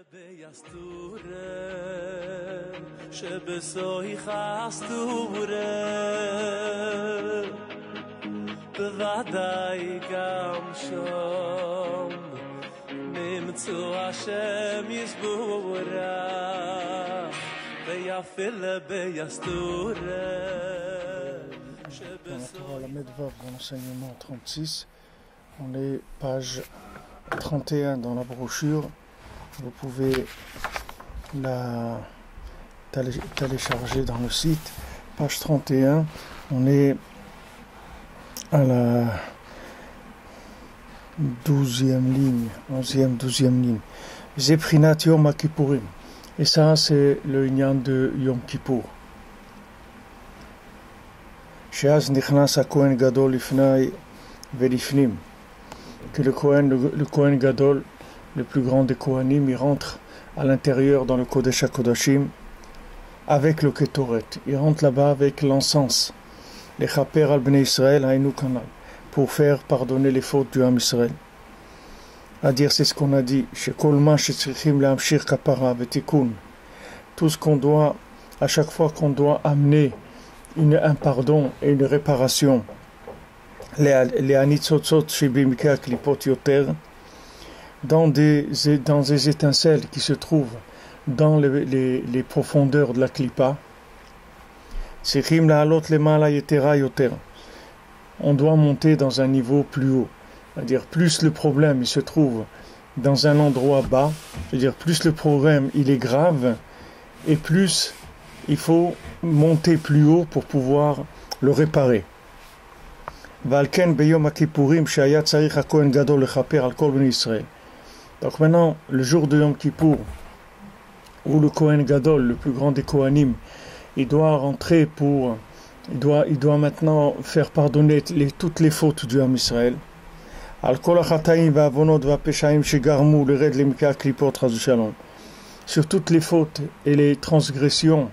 בוודאי גם שם נמצאו השם ישבורה ויפל ביסתורה. Dans la Torah Lamed Vav, dans l'enseignement 36, on est page 31 dans la brochure. Vous pouvez la télécharger dans le site. Page 31, on est à la 12e ligne, 11e, 12e ligne. Zeprinat Yom Kippourim. Et ça, c'est le Inyan de Yom Kippour. Sheaz Nichnas HaKohen Gadol Lifnai Velifnim. Que le Kohen Gadol, le plus grand des Kohanim, il rentre à l'intérieur dans le Kodesh HaKodashim avec le Ketoret. Il rentre là-bas avec l'encens. Les Chaper al Bnei Israël Hainu Kanal, pour faire pardonner les fautes du Ham Israël. À dire, c'est ce qu'on a dit, chez Kolma, chez Tzrichim, Lehamshir Kapara, Vetikun. Tout ce qu'on doit, à chaque fois qu'on doit amener un pardon et une réparation, les Anitzotzot, chez Bimika Klipot Yoter, dans des étincelles qui se trouvent dans les profondeurs de la Klippa, on doit monter dans un niveau plus haut. C'est-à-dire, plus le problème il se trouve dans un endroit bas, c'est-à-dire plus le problème il est grave, et plus il faut monter plus haut pour pouvoir le réparer. Donc maintenant, le jour de Yom Kippour, où le Kohen Gadol, le plus grand des Kohanim, il doit rentrer il doit maintenant faire pardonner toutes les fautes du Ham Israël. Sur toutes les fautes et les transgressions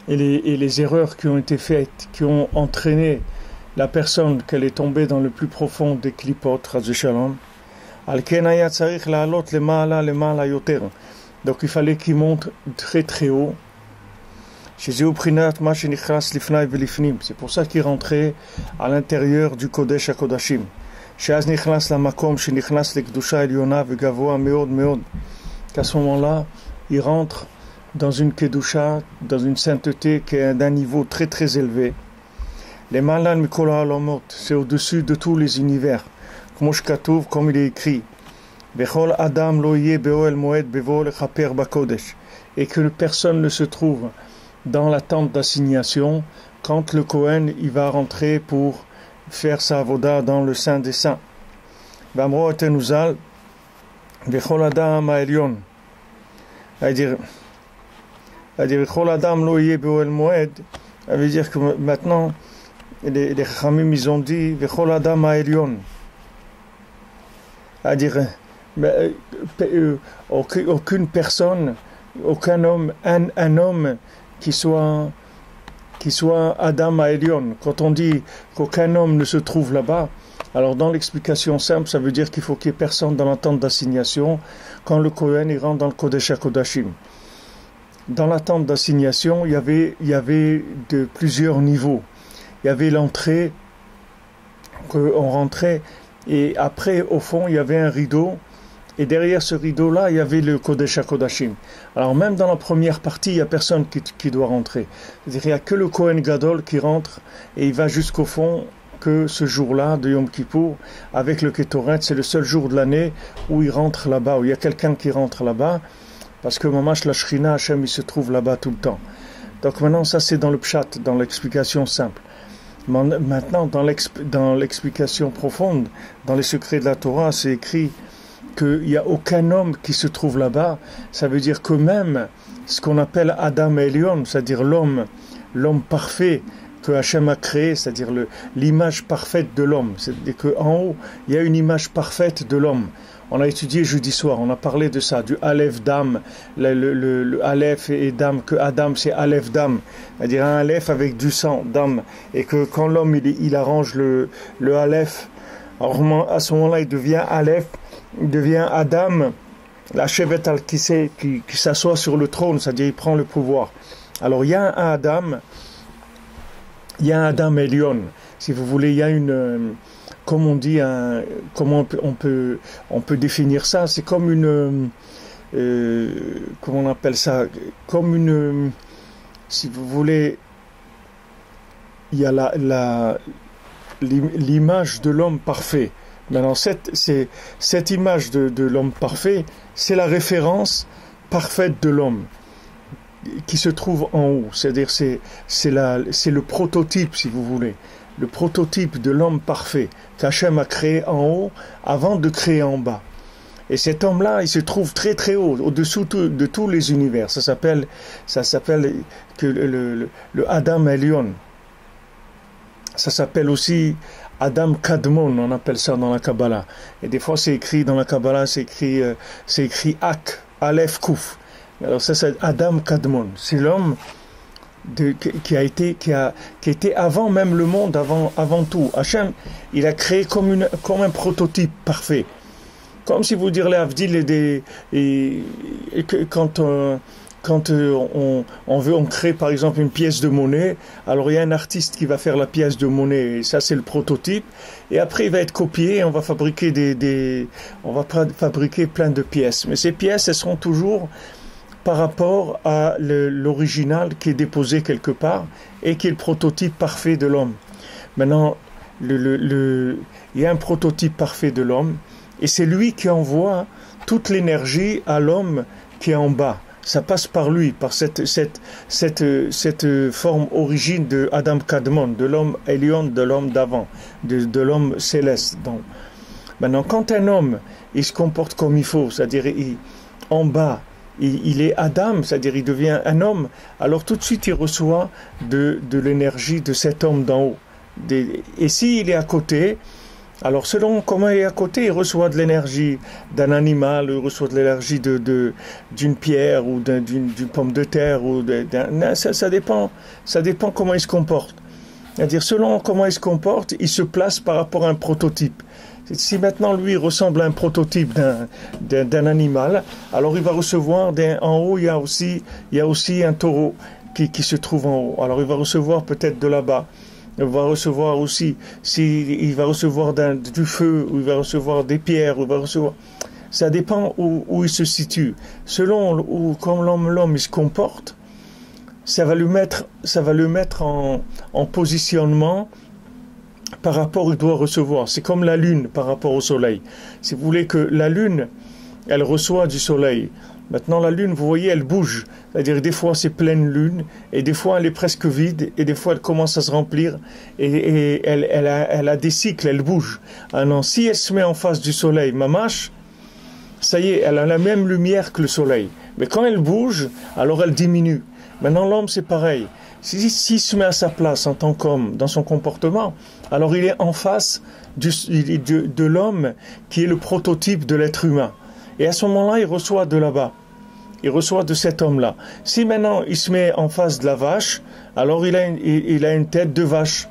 et les erreurs qui ont été faites, qui ont entraîné la personne qu'elle est tombée dans le plus profond des klipot, donc il fallait qu'il monte très très haut. C'est pour ça qu'il rentrait à l'intérieur du Kodesh HaKodashim. Qu'à ce moment-là, il rentre dans une Kedusha, dans une sainteté qui est d'un niveau très très élevé. Les Malan Mikol Ha'olamot, c'est au-dessus de tous les univers. Comme il est écrit, Bechol Adam lo yeh be'oel moed bevo lechaper bakodesh, et que personne ne se trouve dans la tente d'assignation quand le Kohen il va rentrer pour faire sa avoda dans le Saint des Saints. Vamro etenuzal Bechol Adam ha'elyon, c'est-à-dire Bechol Adam lo yeh be'oel moed, ça veut dire que maintenant les Chachamim ils ont dit Bechol Adam ha'elyon, c'est-à-dire aucune personne, aucun homme, un homme qui soit Adam Ha'elyon. Quand on dit qu'aucun homme ne se trouve là-bas, alors dans l'explication simple, ça veut dire qu'il faut qu'il n'y ait personne dans la tente d'assignation quand le Kohen il rentre dans le Kodesh HaKodashim. Dans la tente d'assignation, il y avait de plusieurs niveaux. Il y avait l'entrée, on rentrait, et après, au fond, il y avait un rideau. Et derrière ce rideau-là, il y avait le Kodesh HaKodashim. Alors même dans la première partie, il n'y a personne qui doit rentrer. C'est-à-dire, il n'y a que le Kohen Gadol qui rentre et il va jusqu'au fond que ce jour-là de Yom Kippour, avec le Ketoret, c'est le seul jour de l'année où il rentre là-bas, où il y a quelqu'un qui rentre là-bas, parce que Mamash la Shrina, Hachem, il se trouve là-bas tout le temps. Donc maintenant, ça c'est dans le pshat, dans l'explication simple. Maintenant, dans l'explication profonde, dans les secrets de la Torah, c'est écrit qu'il n'y a aucun homme qui se trouve là-bas. Ça veut dire que même ce qu'on appelle Adam Elion, c'est-à-dire l'homme parfait que Hachem a créé, c'est-à-dire l'image parfaite de l'homme. C'est-à-dire qu'en haut, il y a une image parfaite de l'homme. On a étudié jeudi soir, on a parlé de ça, du Aleph Dam, le Aleph et Dam, que Adam c'est Aleph Dam, c'est-à-dire un Aleph avec du sang, Dam, et que quand l'homme il arrange le Aleph, alors à ce moment-là il devient Aleph, il devient Adam, la Shevet al qui s'assoit sur le trône, c'est-à-dire il prend le pouvoir. Alors il y a un Adam Elion, si vous voulez, il y a une, comme on dit, comment on peut définir ça, c'est comme une, comment on appelle ça, comme une, si vous voulez, il y a l'image de l'homme parfait. Maintenant, cette image de l'homme parfait, c'est la référence parfaite de l'homme qui se trouve en haut. C'est-à-dire, c'est le prototype, si vous voulez, le prototype de l'homme parfait qu'Hachem a créé en haut avant de créer en bas. Et cet homme-là, il se trouve très très haut, au-dessous de tous les univers. Ça s'appelle que le Adam Elion. Ça s'appelle aussi Adam Kadmon, on appelle ça dans la Kabbalah. Et des fois, c'est écrit dans la Kabbalah, c'est écrit Ak, Aleph, Kouf. Alors ça, c'est Adam Kadmon. C'est l'homme qui a été avant même le monde, avant tout. Hachem, il a créé comme un prototype parfait. Comme si vous direz, Avdil, quand on crée par exemple une pièce de monnaie, alors il y a un artiste qui va faire la pièce de monnaie, et ça c'est le prototype, et après il va être copié, et on va fabriquer plein de pièces. Mais ces pièces, elles seront toujours par rapport à l'original qui est déposé quelque part, et qui est le prototype parfait de l'homme. Maintenant, il y a un prototype parfait de l'homme, et c'est lui qui envoie toute l'énergie à l'homme qui est en bas. Ça passe par lui, par cette forme origine de Adam Kadmon, de l'homme Elion, de l'homme d'avant, de l'homme céleste. Donc, maintenant, quand un homme, il se comporte comme il faut, c'est-à-dire en bas, il est Adam, c'est-à-dire il devient un homme, alors tout de suite il reçoit de l'énergie de cet homme d'en haut. Et s'il est à côté, alors selon comment il est à côté, il reçoit de l'énergie d'un animal, il reçoit de l'énergie d'une pierre ou d'une pomme de terre, ça dépend comment il se comporte. C'est-à-dire selon comment il se comporte, il se place par rapport à un prototype. Si maintenant lui ressemble à un prototype d'un animal, alors il va recevoir en haut, il y a aussi un taureau qui se trouve en haut. Alors il va recevoir peut-être de là-bas. Il va recevoir aussi, il va recevoir du feu, ou il va recevoir des pierres, ou il va recevoir. Ça dépend où il se situe. Selon comme l'homme il se comporte, ça va le mettre en positionnement par rapport il doit recevoir. C'est comme la lune par rapport au soleil. Si vous voulez que la lune, elle reçoit du soleil. Maintenant, la lune, vous voyez, elle bouge. C'est-à-dire, des fois, c'est pleine lune, et des fois, elle est presque vide, et des fois, elle commence à se remplir, et elle a des cycles, elle bouge. Ah non, si elle se met en face du soleil, mamache, ça y est, elle a la même lumière que le soleil. Mais quand elle bouge, alors elle diminue. Maintenant, l'homme, c'est pareil. S'il se met à sa place en tant qu'homme, dans son comportement, alors il est en face de l'homme qui est le prototype de l'être humain. Et à ce moment-là, il reçoit de là-bas. Il reçoit de cet homme-là. Si maintenant il se met en face de la vache, alors il a une tête de vache.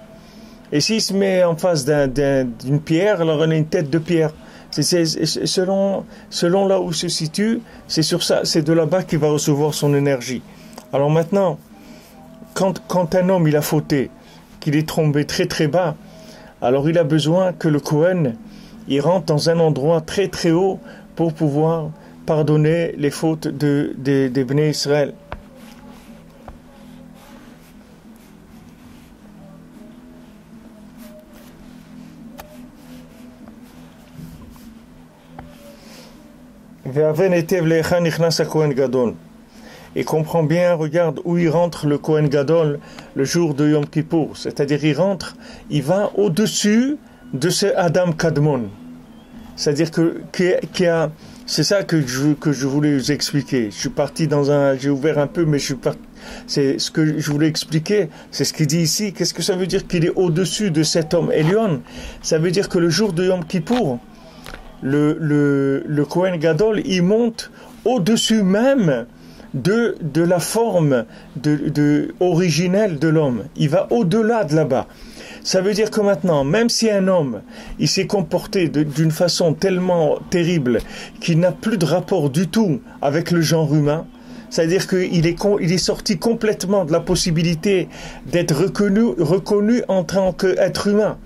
Et s'il se met en face d'une pierre, alors il a une tête de pierre. Selon là où il se situe, c'est de là-bas qu'il va recevoir son énergie. Alors maintenant, quand un homme il a fauté, qu'il est tombé très très bas, alors il a besoin que le Kohen il rentre dans un endroit très très haut pour pouvoir pardonner les fautes des Bnei Israël. Et comprend bien, regarde où il rentre le Kohen Gadol le jour de Yom Kippour. C'est-à-dire il va au-dessus de ce Adam Kadmon. C'est-à-dire c'est ça que je voulais vous expliquer. J'ai ouvert un peu, mais c'est ce que je voulais expliquer, c'est ce qu'il dit ici. Qu'est-ce que ça veut dire qu'il est au-dessus de cet homme Elion? Ça veut dire que le jour de Yom Kippour, le Kohen Gadol, il monte au-dessus même de la forme originelle de l'homme. Il va au-delà de là-bas. Ça veut dire que maintenant, même si un homme, il s'est comporté d'une façon tellement terrible qu'il n'a plus de rapport du tout avec le genre humain, c'est-à-dire qu'il est sorti complètement de la possibilité d'être reconnu en tant qu'être humain.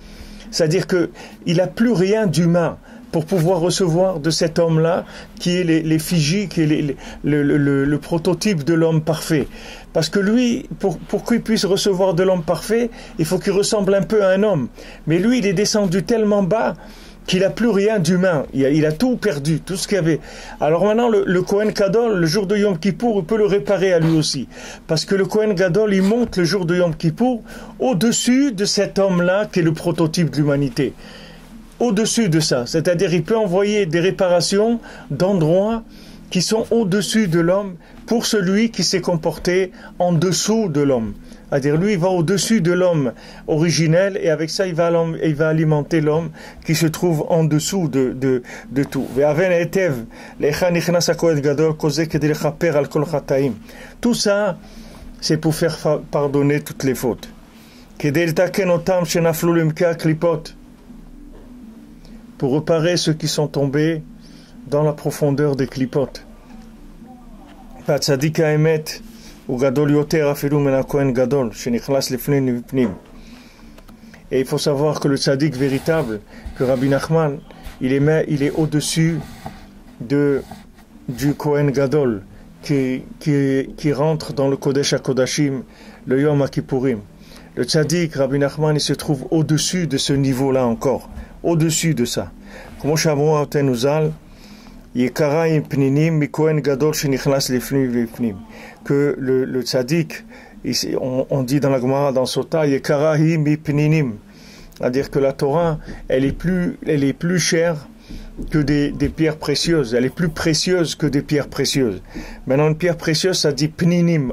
C'est-à-dire qu'il n'a plus rien d'humain pour pouvoir recevoir de cet homme-là, qui est l'effigie, qui est le prototype de l'homme parfait. Parce que lui, pour qu'il puisse recevoir de l'homme parfait, il faut qu'il ressemble un peu à un homme. Mais lui, il est descendu tellement bas qu'il n'a plus rien d'humain. Il a tout perdu, tout ce qu'il y avait. Alors maintenant, le Kohen Gadol, le jour de Yom Kippour, il peut le réparer à lui aussi. Parce que le Kohen Gadol, il monte le jour de Yom Kippour au-dessus de cet homme-là qui est le prototype de l'humanité. Au-dessus de ça. C'est-à-dire, il peut envoyer des réparations d'endroits qui sont au-dessus de l'homme pour celui qui s'est comporté en dessous de l'homme. C'est-à-dire, lui, il va au-dessus de l'homme originel et avec ça, il va alimenter l'homme qui se trouve en dessous de tout. Tout ça, c'est pour faire pardonner toutes les fautes. Pour réparer ceux qui sont tombés dans la profondeur des clipotes. והצדיק האמת הוא גדול יותר אפילו מן הכהן גדול שנכנס לפנים ובפנים. Et il faut savoir que le tzaddik véritable, que Rabbi Nachman, il est au-dessus du Kohen Gadol qui rentre dans le Kodesh HaKodashim, le Yom HaKippurim. Le tzaddik, Rabbi Nachman, il se trouve au-dessus de ce niveau-là encore, au-dessus de ça. Comme שאמרו אבותינו ז"ל, יקראים פנינים מכהן גדול שנכנס לפנים ולפנים. Que le tzaddik, on dit dans la Gemara, dans Sota, יקראים מפנינים. C'est-à-dire que la Torah, elle est plus chère que des pierres précieuses. Elle est plus précieuse que des pierres précieuses. Maintenant, une pierre précieuse, ça dit pninim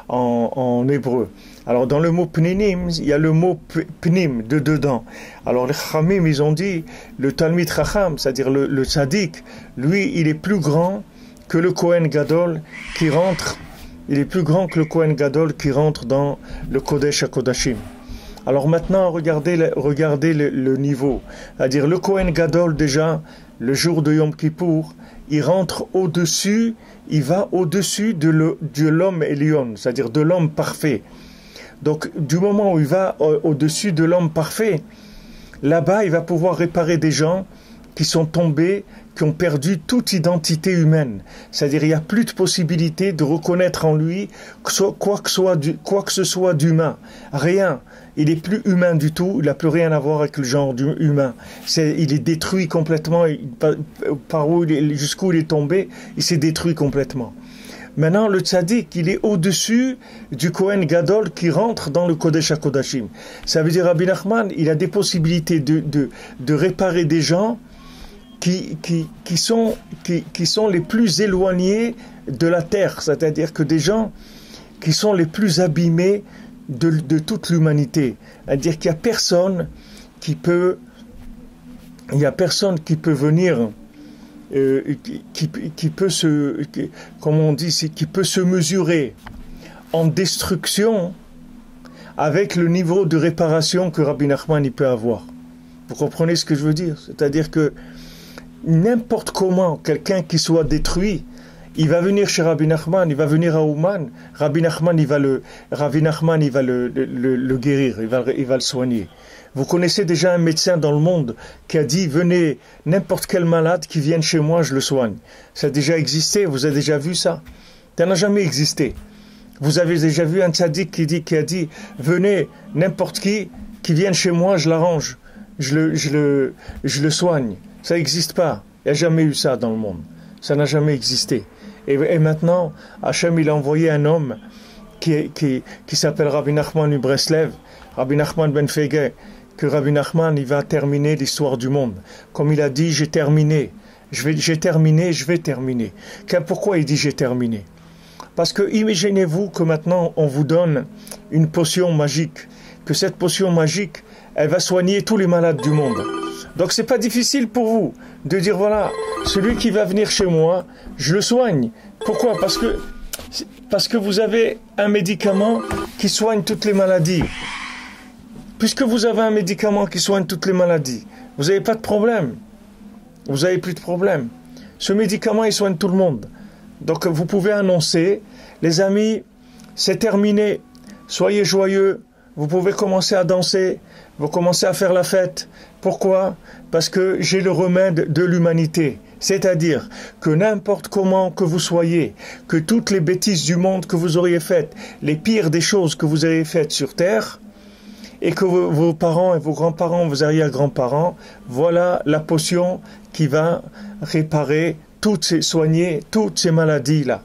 en hébreu. Alors, dans le mot pninim, il y a le mot pnim, de dedans. Alors, les Chachamim, ils ont dit, le Talmid Chacham, c'est-à-dire le tzaddik, lui, il est plus grand que le Kohen Gadol qui rentre. Il est plus grand que le Kohen Gadol qui rentre dans le Kodesh HaKodashim. Alors maintenant, regardez le niveau. C'est-à-dire, le Kohen Gadol, déjà, le jour de Yom Kippour, il rentre au-dessus, il va au-dessus de l'homme Elion, c'est-à-dire de l'homme parfait. Donc, du moment où il va au-dessus de l'homme parfait, là-bas, il va pouvoir réparer des gens qui sont tombés, qui ont perdu toute identité humaine. C'est-à-dire, il n'y a plus de possibilité de reconnaître en lui quoi que ce soit d'humain. Rien. Il est plus humain du tout, il n'a plus rien à voir avec le genre humain. Il est détruit complètement, jusqu'où il est tombé, il s'est détruit complètement. Maintenant, le tzaddik, il est au-dessus du Kohen Gadol qui rentre dans le Kodesh HaKodashim. Ça veut dire, Rabbi Nachman, il a des possibilités de réparer des gens qui sont les plus éloignés de la terre. C'est-à-dire que des gens qui sont les plus abîmés de toute l'humanité. C'est-à-dire qu'il n'y a personne qui peut venir, qui peut se mesurer en destruction avec le niveau de réparation que Rabbi Nachman il peut avoir. Vous comprenez ce que je veux dire? C'est-à-dire que n'importe comment, quelqu'un qui soit détruit, il va venir chez Rabbi Nachman, il va venir à Ouman, Rabbi Nachman il va le guérir, il va le soigner. Vous connaissez déjà un médecin dans le monde qui a dit, venez, n'importe quel malade qui vienne chez moi, je le soigne. Ça a déjà existé, vous avez déjà vu ça? Ça n'a jamais existé. Vous avez déjà vu un tzaddik qui a dit, venez, n'importe qui vienne chez moi, je l'arrange, je le soigne. Ça n'existe pas. Il n'y a jamais eu ça dans le monde. Ça n'a jamais existé. Et maintenant, Hachem, il a envoyé un homme qui s'appelle Rabbi Nachman du Breslev, Rabbi Nachman ben Fege, que Rabbi Nachman, il va terminer l'histoire du monde. Comme il a dit, j'ai terminé. Je vais terminer. Pourquoi il dit j'ai terminé? Parce que imaginez-vous que maintenant, on vous donne une potion magique, que cette potion magique, elle va soigner tous les malades du monde. Donc c'est pas difficile pour vous de dire voilà, celui qui va venir chez moi, je le soigne. Pourquoi? Parce que vous avez un médicament qui soigne toutes les maladies. puisque vous avez un médicament qui soigne toutes les maladies, vous n'avez pas de problème. Vous n'avez plus de problème. Ce médicament, il soigne tout le monde. Donc vous pouvez annoncer, les amis, c'est terminé, soyez joyeux, vous pouvez commencer à danser, vous commencez à faire la fête. Pourquoi? Parce que j'ai le remède de l'humanité. C'est-à-dire que n'importe comment que vous soyez, que toutes les bêtises du monde que vous auriez faites, les pires des choses que vous avez faites sur terre, et que vos parents et vos grands-parents, vos arrière-grands-parents, voilà la potion qui va réparer, soigner toutes ces maladies-là.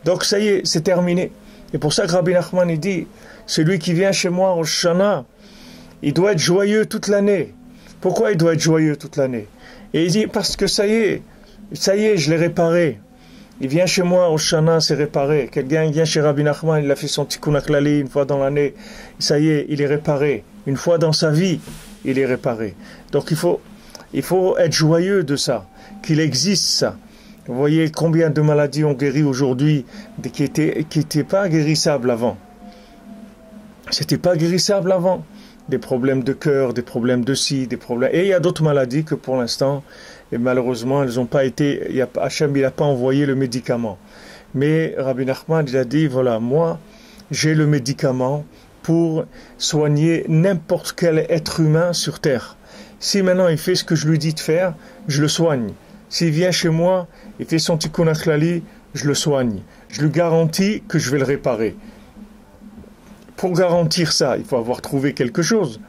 Donc ça y est, c'est terminé. Et pour ça que Rabbi Nachman il dit, celui qui vient chez moi au Shana, il doit être joyeux toute l'année. Pourquoi il doit être joyeux toute l'année? Et il dit, parce que ça y est, je l'ai réparé. Il vient chez moi au Shana, c'est réparé. Quelqu'un vient chez Rabbi Nachman, il a fait son tikkun haklali une fois dans l'année. Ça y est, il est réparé. Une fois dans sa vie, il est réparé. Donc il faut être joyeux de ça, qu'il existe ça. Vous voyez combien de maladies ont guéri aujourd'hui qui étaient pas guérissables avant. C'était pas guérissable avant. Des problèmes de cœur, des problèmes de ci, des problèmes... Et il y a d'autres maladies que pour l'instant, et malheureusement, elles n'ont pas été... Hachem, il n'a pas envoyé le médicament. Mais Rabbi Nachman, il a dit, voilà, moi, j'ai le médicament pour soigner n'importe quel être humain sur terre. Si maintenant il fait ce que je lui dis de faire, je le soigne. S'il vient chez moi, il fait son tikkun haklali, je le soigne. Je lui garantis que je vais le réparer. Pour garantir ça, il faut avoir trouvé quelque chose.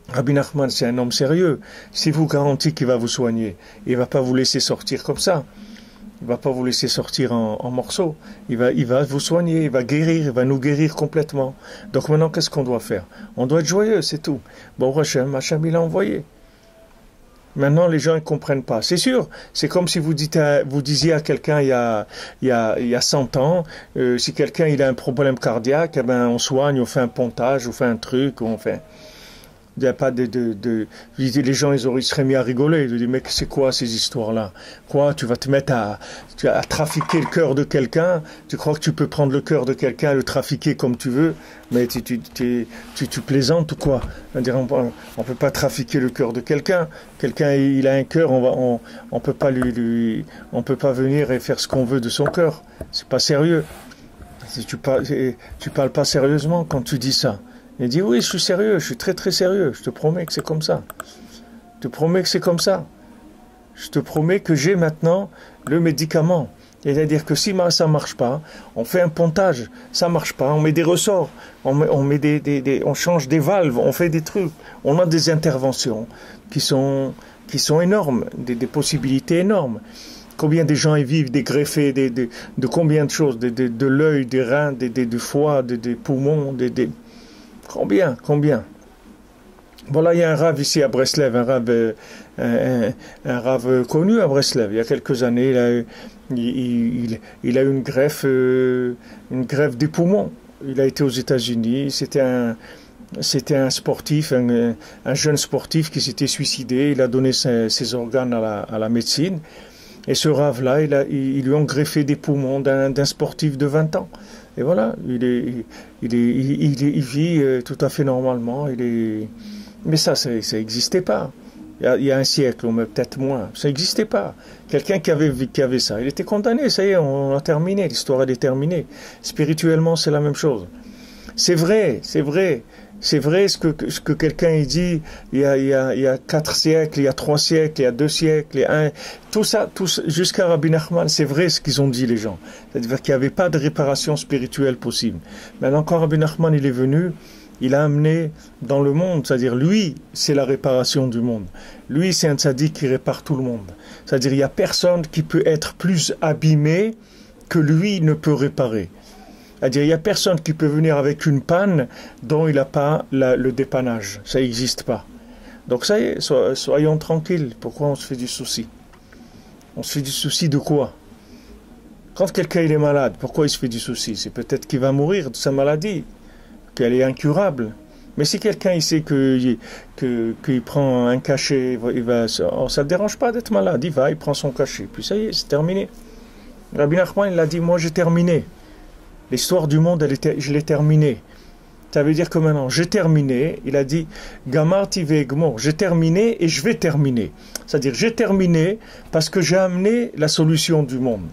Rabbi Nachman, c'est un homme sérieux. S'il vous garantit qu'il va vous soigner, il ne va pas vous laisser sortir comme ça. Il ne va pas vous laisser sortir en morceaux. Il va vous soigner, il va guérir, il va nous guérir complètement. Donc maintenant, qu'est-ce qu'on doit faire? On doit être joyeux, c'est tout. Bon, Hachem, il a envoyé. Maintenant, les gens ne comprennent pas. C'est sûr, c'est comme si vous disiez à quelqu'un il y a 100 ans, si quelqu'un il a un problème cardiaque, eh ben, on soigne, on fait un pontage, on fait un truc, on fait... Il n'y a pas les gens, ils seraient mis à rigoler. Ils disent, mais c'est quoi ces histoires-là? Quoi, tu vas te mettre à trafiquer le cœur de quelqu'un? Tu crois que tu peux prendre le cœur de quelqu'un, le trafiquer comme tu veux? Mais tu plaisantes ou quoi? On ne peut pas trafiquer le cœur de quelqu'un. Quelqu'un, il a un cœur, on peut pas on peut pas venir et faire ce qu'on veut de son cœur. C'est pas sérieux. Tu parles pas sérieusement quand tu dis ça. Il dit, oui, je suis sérieux, je suis très très sérieux, je te promets que c'est comme ça. Je te promets que c'est comme ça. Je te promets que j'ai maintenant le médicament. C'est-à-dire que si ça ne marche pas, on fait un pontage, ça ne marche pas, on met des ressorts, on change des valves, on fait des trucs, on a des interventions qui sont énormes, des possibilités énormes. Combien de gens y vivent, des greffés, de combien de choses, de l'œil, des reins, du foie, des poumons, Combien? Voilà, il y a un rave ici à Breslev, un rave connu à Breslev. Il y a quelques années, il a eu une greffe des poumons. Il a été aux États-Unis. C'était un sportif, un jeune sportif qui s'était suicidé. Il a donné ses organes à la médecine. Et ce rave-là, ils lui ont greffé des poumons d'un sportif de 20 ans. Et voilà, il vit tout à fait normalement. Mais ça n'existait pas. Il y a un siècle, ou peut-être moins. Ça n'existait pas. Quelqu'un qui avait ça, il était condamné. Ça y est, on a terminé. L'histoire elle est terminée. Spirituellement, c'est la même chose. C'est vrai. C'est vrai ce que quelqu'un dit il y a 4 siècles, il y a 3 siècles, il y a 2 siècles, tout ça, jusqu'à Rabbi Nachman, c'est vrai ce qu'ils ont dit les gens. C'est-à-dire qu'il n'y avait pas de réparation spirituelle possible. Maintenant, quand Rabbi Nachman il est venu, il a amené dans le monde, c'est-à-dire lui, c'est la réparation du monde. Lui, c'est un tzaddik qui répare tout le monde. C'est-à-dire il n'y a personne qui peut être plus abîmé que lui ne peut réparer. C'est-à-dire, il n'y a personne qui peut venir avec une panne dont il n'a pas le dépannage. Ça n'existe pas. Donc ça y est, soyons tranquilles. Pourquoi on se fait du souci? On se fait du souci de quoi? Quand quelqu'un il est malade, pourquoi il se fait du souci? C'est peut-être qu'il va mourir de sa maladie, qu'elle est incurable. Mais si quelqu'un il sait qu'il prend un cachet, ça ne le dérange pas d'être malade. Il prend son cachet. Puis ça y est, c'est terminé. Rabbi Nachman il a dit, moi j'ai terminé. L'histoire du monde, je l'ai terminée. Ça veut dire que maintenant, j'ai terminé. Il a dit, Gamarti ve'egmor, j'ai terminé et je vais terminer. C'est-à-dire, j'ai terminé parce que j'ai amené la solution du monde.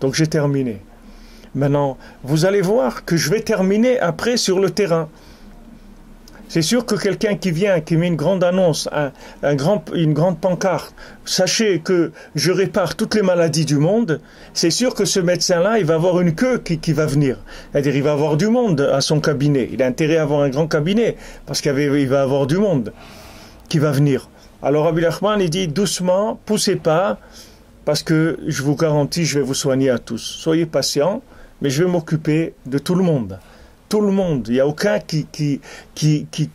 Donc, j'ai terminé. Maintenant, vous allez voir que je vais terminer après sur le terrain. C'est sûr que quelqu'un qui vient, qui met une grande annonce, une grande pancarte, sachez que je répare toutes les maladies du monde, c'est sûr que ce médecin-là, il va avoir une queue qui va venir. C'est-à-dire, il va avoir du monde à son cabinet. Il a intérêt à avoir un grand cabinet, parce qu'il va avoir du monde qui va venir. Alors, Rabbi Nachman, il dit, doucement, poussez pas, parce que je vous garantis, je vais vous soigner à tous. Soyez patients, mais je vais m'occuper de tout le monde. Tout le monde, il n'y a aucun qui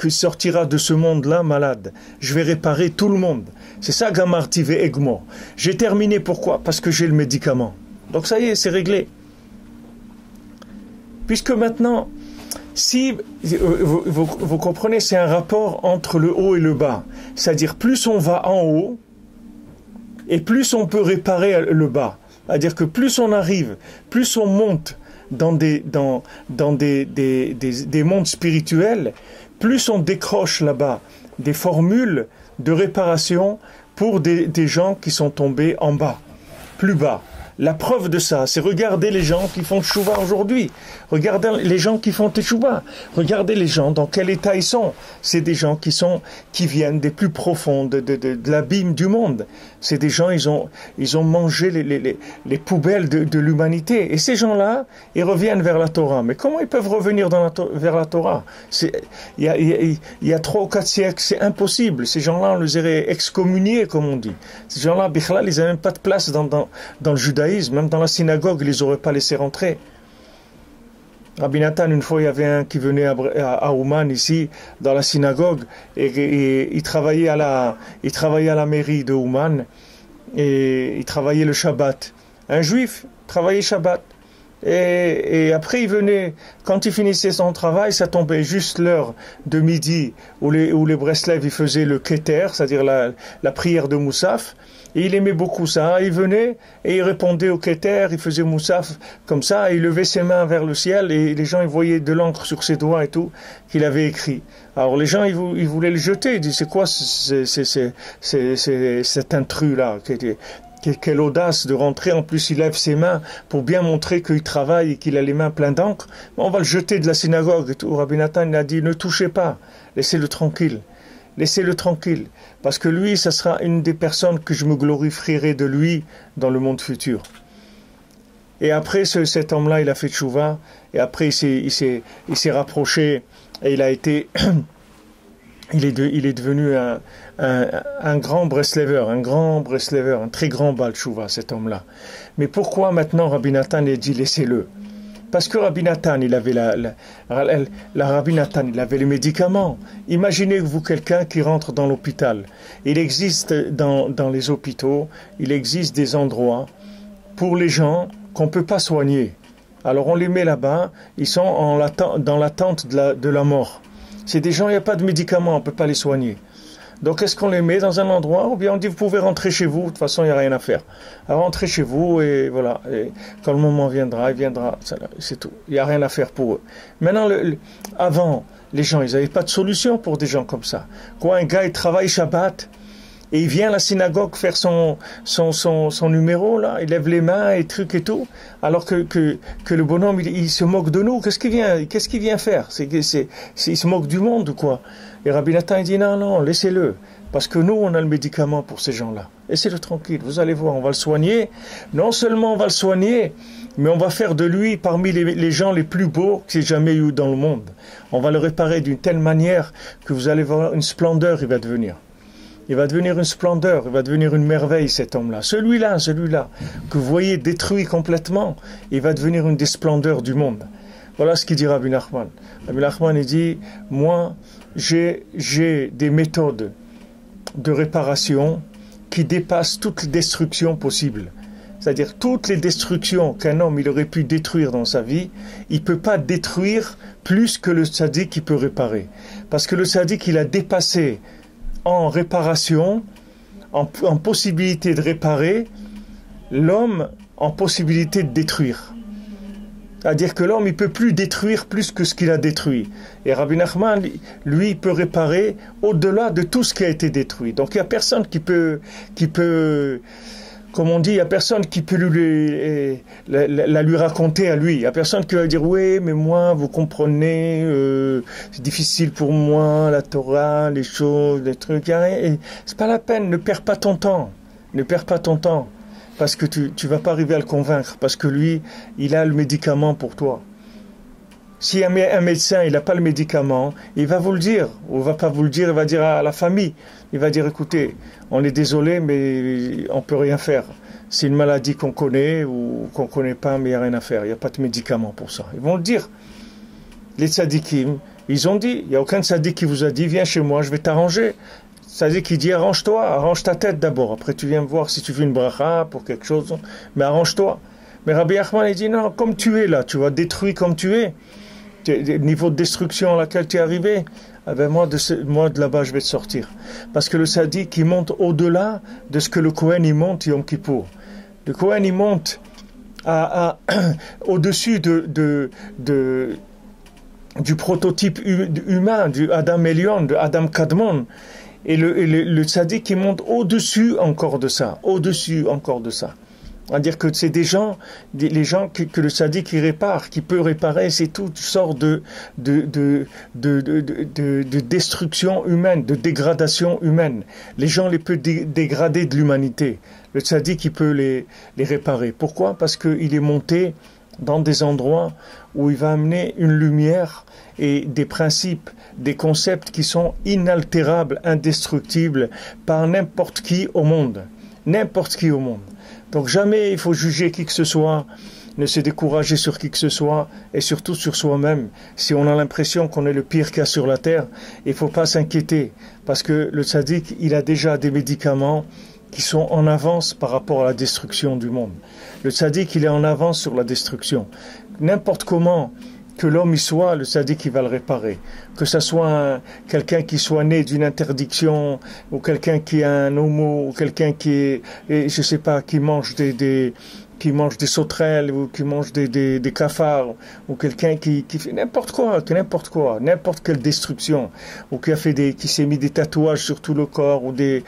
sortira de ce monde-là malade. Je vais réparer tout le monde. C'est ça, Gamarti ve'egmor. J'ai terminé, pourquoi? Parce que j'ai le médicament. Donc ça y est, c'est réglé. Puisque maintenant, si vous comprenez, c'est un rapport entre le haut et le bas. C'est-à-dire, plus on va en haut, et plus on peut réparer le bas. C'est-à-dire que plus on arrive, plus on monte dans des mondes spirituels, plus on décroche là-bas des formules de réparation pour des gens qui sont tombés en bas, plus bas. La preuve de ça, c'est regarder les gens qui font tchouva aujourd'hui. Regardez les gens qui font tchouva. Regardez les gens dans quel état ils sont. C'est des gens qui viennent des plus profonds de l'abîme du monde. C'est des gens, ils ont mangé les poubelles de l'humanité. Et ces gens-là, ils reviennent vers la Torah. Mais comment ils peuvent revenir vers la Torah? Il y a 3 ou 4 siècles, c'est impossible. Ces gens-là, on les aurait excommuniés, comme on dit. Ces gens-là, Bichlal, ils n'avaient même pas de place dans le judaïsme. Même dans la synagogue, ils les auraient pas laissés rentrer. Rabbi Nathan, une fois, il y avait un qui venait à Ouman, ici, dans la synagogue, et il travaillait à la mairie de Ouman, et il travaillait le Shabbat. Un juif travaillait Shabbat. Et après, il venait, quand il finissait son travail, ça tombait juste l'heure de midi où les Breslev, ils faisaient le Keter, c'est-à-dire la prière de Moussaf. Et il aimait beaucoup ça. Il venait et il répondait au Keter, il faisait Moussaf comme ça, et il levait ses mains vers le ciel, et les gens, ils voyaient de l'encre sur ses doigts et tout, qu'il avait écrit. Alors les gens, ils voulaient le jeter. Ils disaient, c'est quoi cet intrus-là? Quelle audace de rentrer, en plus il lève ses mains pour bien montrer qu'il travaille et qu'il a les mains pleines d'encre. On va le jeter de la synagogue et tout. Rabbi Nathan a dit, ne touchez pas, laissez-le tranquille. Laissez-le tranquille, parce que lui, ça sera une des personnes que je me glorifierai de lui dans le monde futur. Et après, cet homme-là, il a fait tchouva, et après il s'est rapproché, et il est devenu un grand Breslever, un très grand Baal Tchouva, cet homme-là. Mais pourquoi maintenant Rabbi Nathan a dit laissez-le? Parce que Rabbi Nathan, il avait Rabbi Nathan, il avait les médicaments. Imaginez-vous quelqu'un qui rentre dans l'hôpital. Il existe dans les hôpitaux, il existe des endroits pour les gens qu'on ne peut pas soigner. Alors on les met là-bas, ils sont dans l'attente de la mort. C'est des gens, il n'y a pas de médicaments, on ne peut pas les soigner. Donc est-ce qu'on les met dans un endroit, ou bien on dit vous pouvez rentrer chez vous, de toute façon il n'y a rien à faire. Alors rentrez chez vous et voilà, et quand le moment viendra, il viendra, c'est tout. Il n'y a rien à faire pour eux. Maintenant, avant, les gens, ils n'avaient pas de solution pour des gens comme ça. Quoi, un gars il travaille Shabbat, et il vient à la synagogue faire son numéro, là, il lève les mains et trucs et tout, alors que le bonhomme, il se moque de nous. Qu'est-ce qu'il vient faire? Il se moque du monde ou quoi? Et Rabbi Nathan, il dit non, laissez-le, parce que nous, on a le médicament pour ces gens-là. Laissez-le tranquille, vous allez voir, on va le soigner. Non seulement on va le soigner, mais on va faire de lui parmi les gens les plus beaux qu'il y ait jamais eu dans le monde. On va le réparer d'une telle manière que vous allez voir une splendeur, il va devenir. Il va devenir une splendeur, il va devenir une merveille, cet homme-là. Celui-là, que vous voyez détruit complètement, il va devenir une des splendeurs du monde. Voilà ce qu'il dit Rabbi Nachman. Rabbi Nachman, il dit, moi, j'ai des méthodes de réparation qui dépassent toutes les destructions possibles. C'est-à-dire, toutes les destructions qu'un homme il aurait pu détruire dans sa vie, il ne peut pas détruire plus que le tzaddik qui peut réparer. Parce que le tzaddik, il a dépassé en réparation, en possibilité de réparer, l'homme en possibilité de détruire. C'est-à-dire que l'homme, il ne peut plus détruire plus que ce qu'il a détruit. Et Rabbi Nachman, lui, il peut réparer au-delà de tout ce qui a été détruit. Donc, il n'y a personne qui peut, comme on dit, il n'y a personne qui peut lui raconter à lui. Il n'y a personne qui va dire, oui, mais moi, vous comprenez, c'est difficile pour moi, la Torah, les choses, les trucs. C'est pas la peine, ne perds pas ton temps. Ne perds pas ton temps. Parce que tu vas pas arriver à le convaincre, parce que lui, il a le médicament pour toi. Si un médecin, il n'a pas le médicament, il va vous le dire, ou il va pas vous le dire, il va dire à la famille, il va dire, écoutez, on est désolé, mais on peut rien faire. C'est une maladie qu'on connaît, ou qu'on connaît pas, mais il n'y a rien à faire, il n'y a pas de médicament pour ça. Ils vont le dire. Les tzadikim, ils ont dit, il n'y a aucun tzadik qui vous a dit, viens chez moi, je vais t'arranger. C'est-à-dire qu'il dit arrange-toi, arrange ta tête d'abord. Après tu viens me voir si tu veux une bracha pour quelque chose, mais arrange-toi. Mais Rabbi Nachman il dit non, comme tu es là, tu vas détruire comme tu es. Niveau de destruction à laquelle tu es arrivé, eh ben moi de là-bas je vais te sortir. Parce que le sadique il monte au-delà de ce que le Kohen il monte Yom Kippour. Le Kohen il monte au-dessus du prototype humain, du Adam Elion, de Adam Kadmon. Et le tzaddik qui monte au-dessus encore de ça, C'est-à-dire que c'est les gens que le tzaddik qui répare, qui peut réparer, c'est toutes sortes de destruction humaine, de dégradation humaine. Les gens les plus dégradés de l'humanité. Le tzaddik qui peut les réparer. Pourquoi? Parce qu'il est monté dans des endroits où il va amener une lumière et des principes, des concepts qui sont inaltérables, indestructibles par n'importe qui au monde. N'importe qui au monde. Donc jamais il faut juger qui que ce soit, ne se décourager sur qui que ce soit et surtout sur soi-même. Si on a l'impression qu'on est le pire qu'il y a sur la terre, il ne faut pas s'inquiéter parce que le tzaddik, il a déjà des médicaments qui sont en avance par rapport à la destruction du monde. Le tzaddik, il est en avance sur la destruction. N'importe comment que l'homme y soit, le tzaddik, il va le réparer. Que ce soit quelqu'un qui soit né d'une interdiction, ou quelqu'un qui est un homo, ou quelqu'un qui est, je sais pas, qui mange des sauterelles, ou qui mange des cafards, ou quelqu'un qui fait n'importe n'importe quelle destruction, ou qui s'est mis des tatouages sur tout le corps, ou des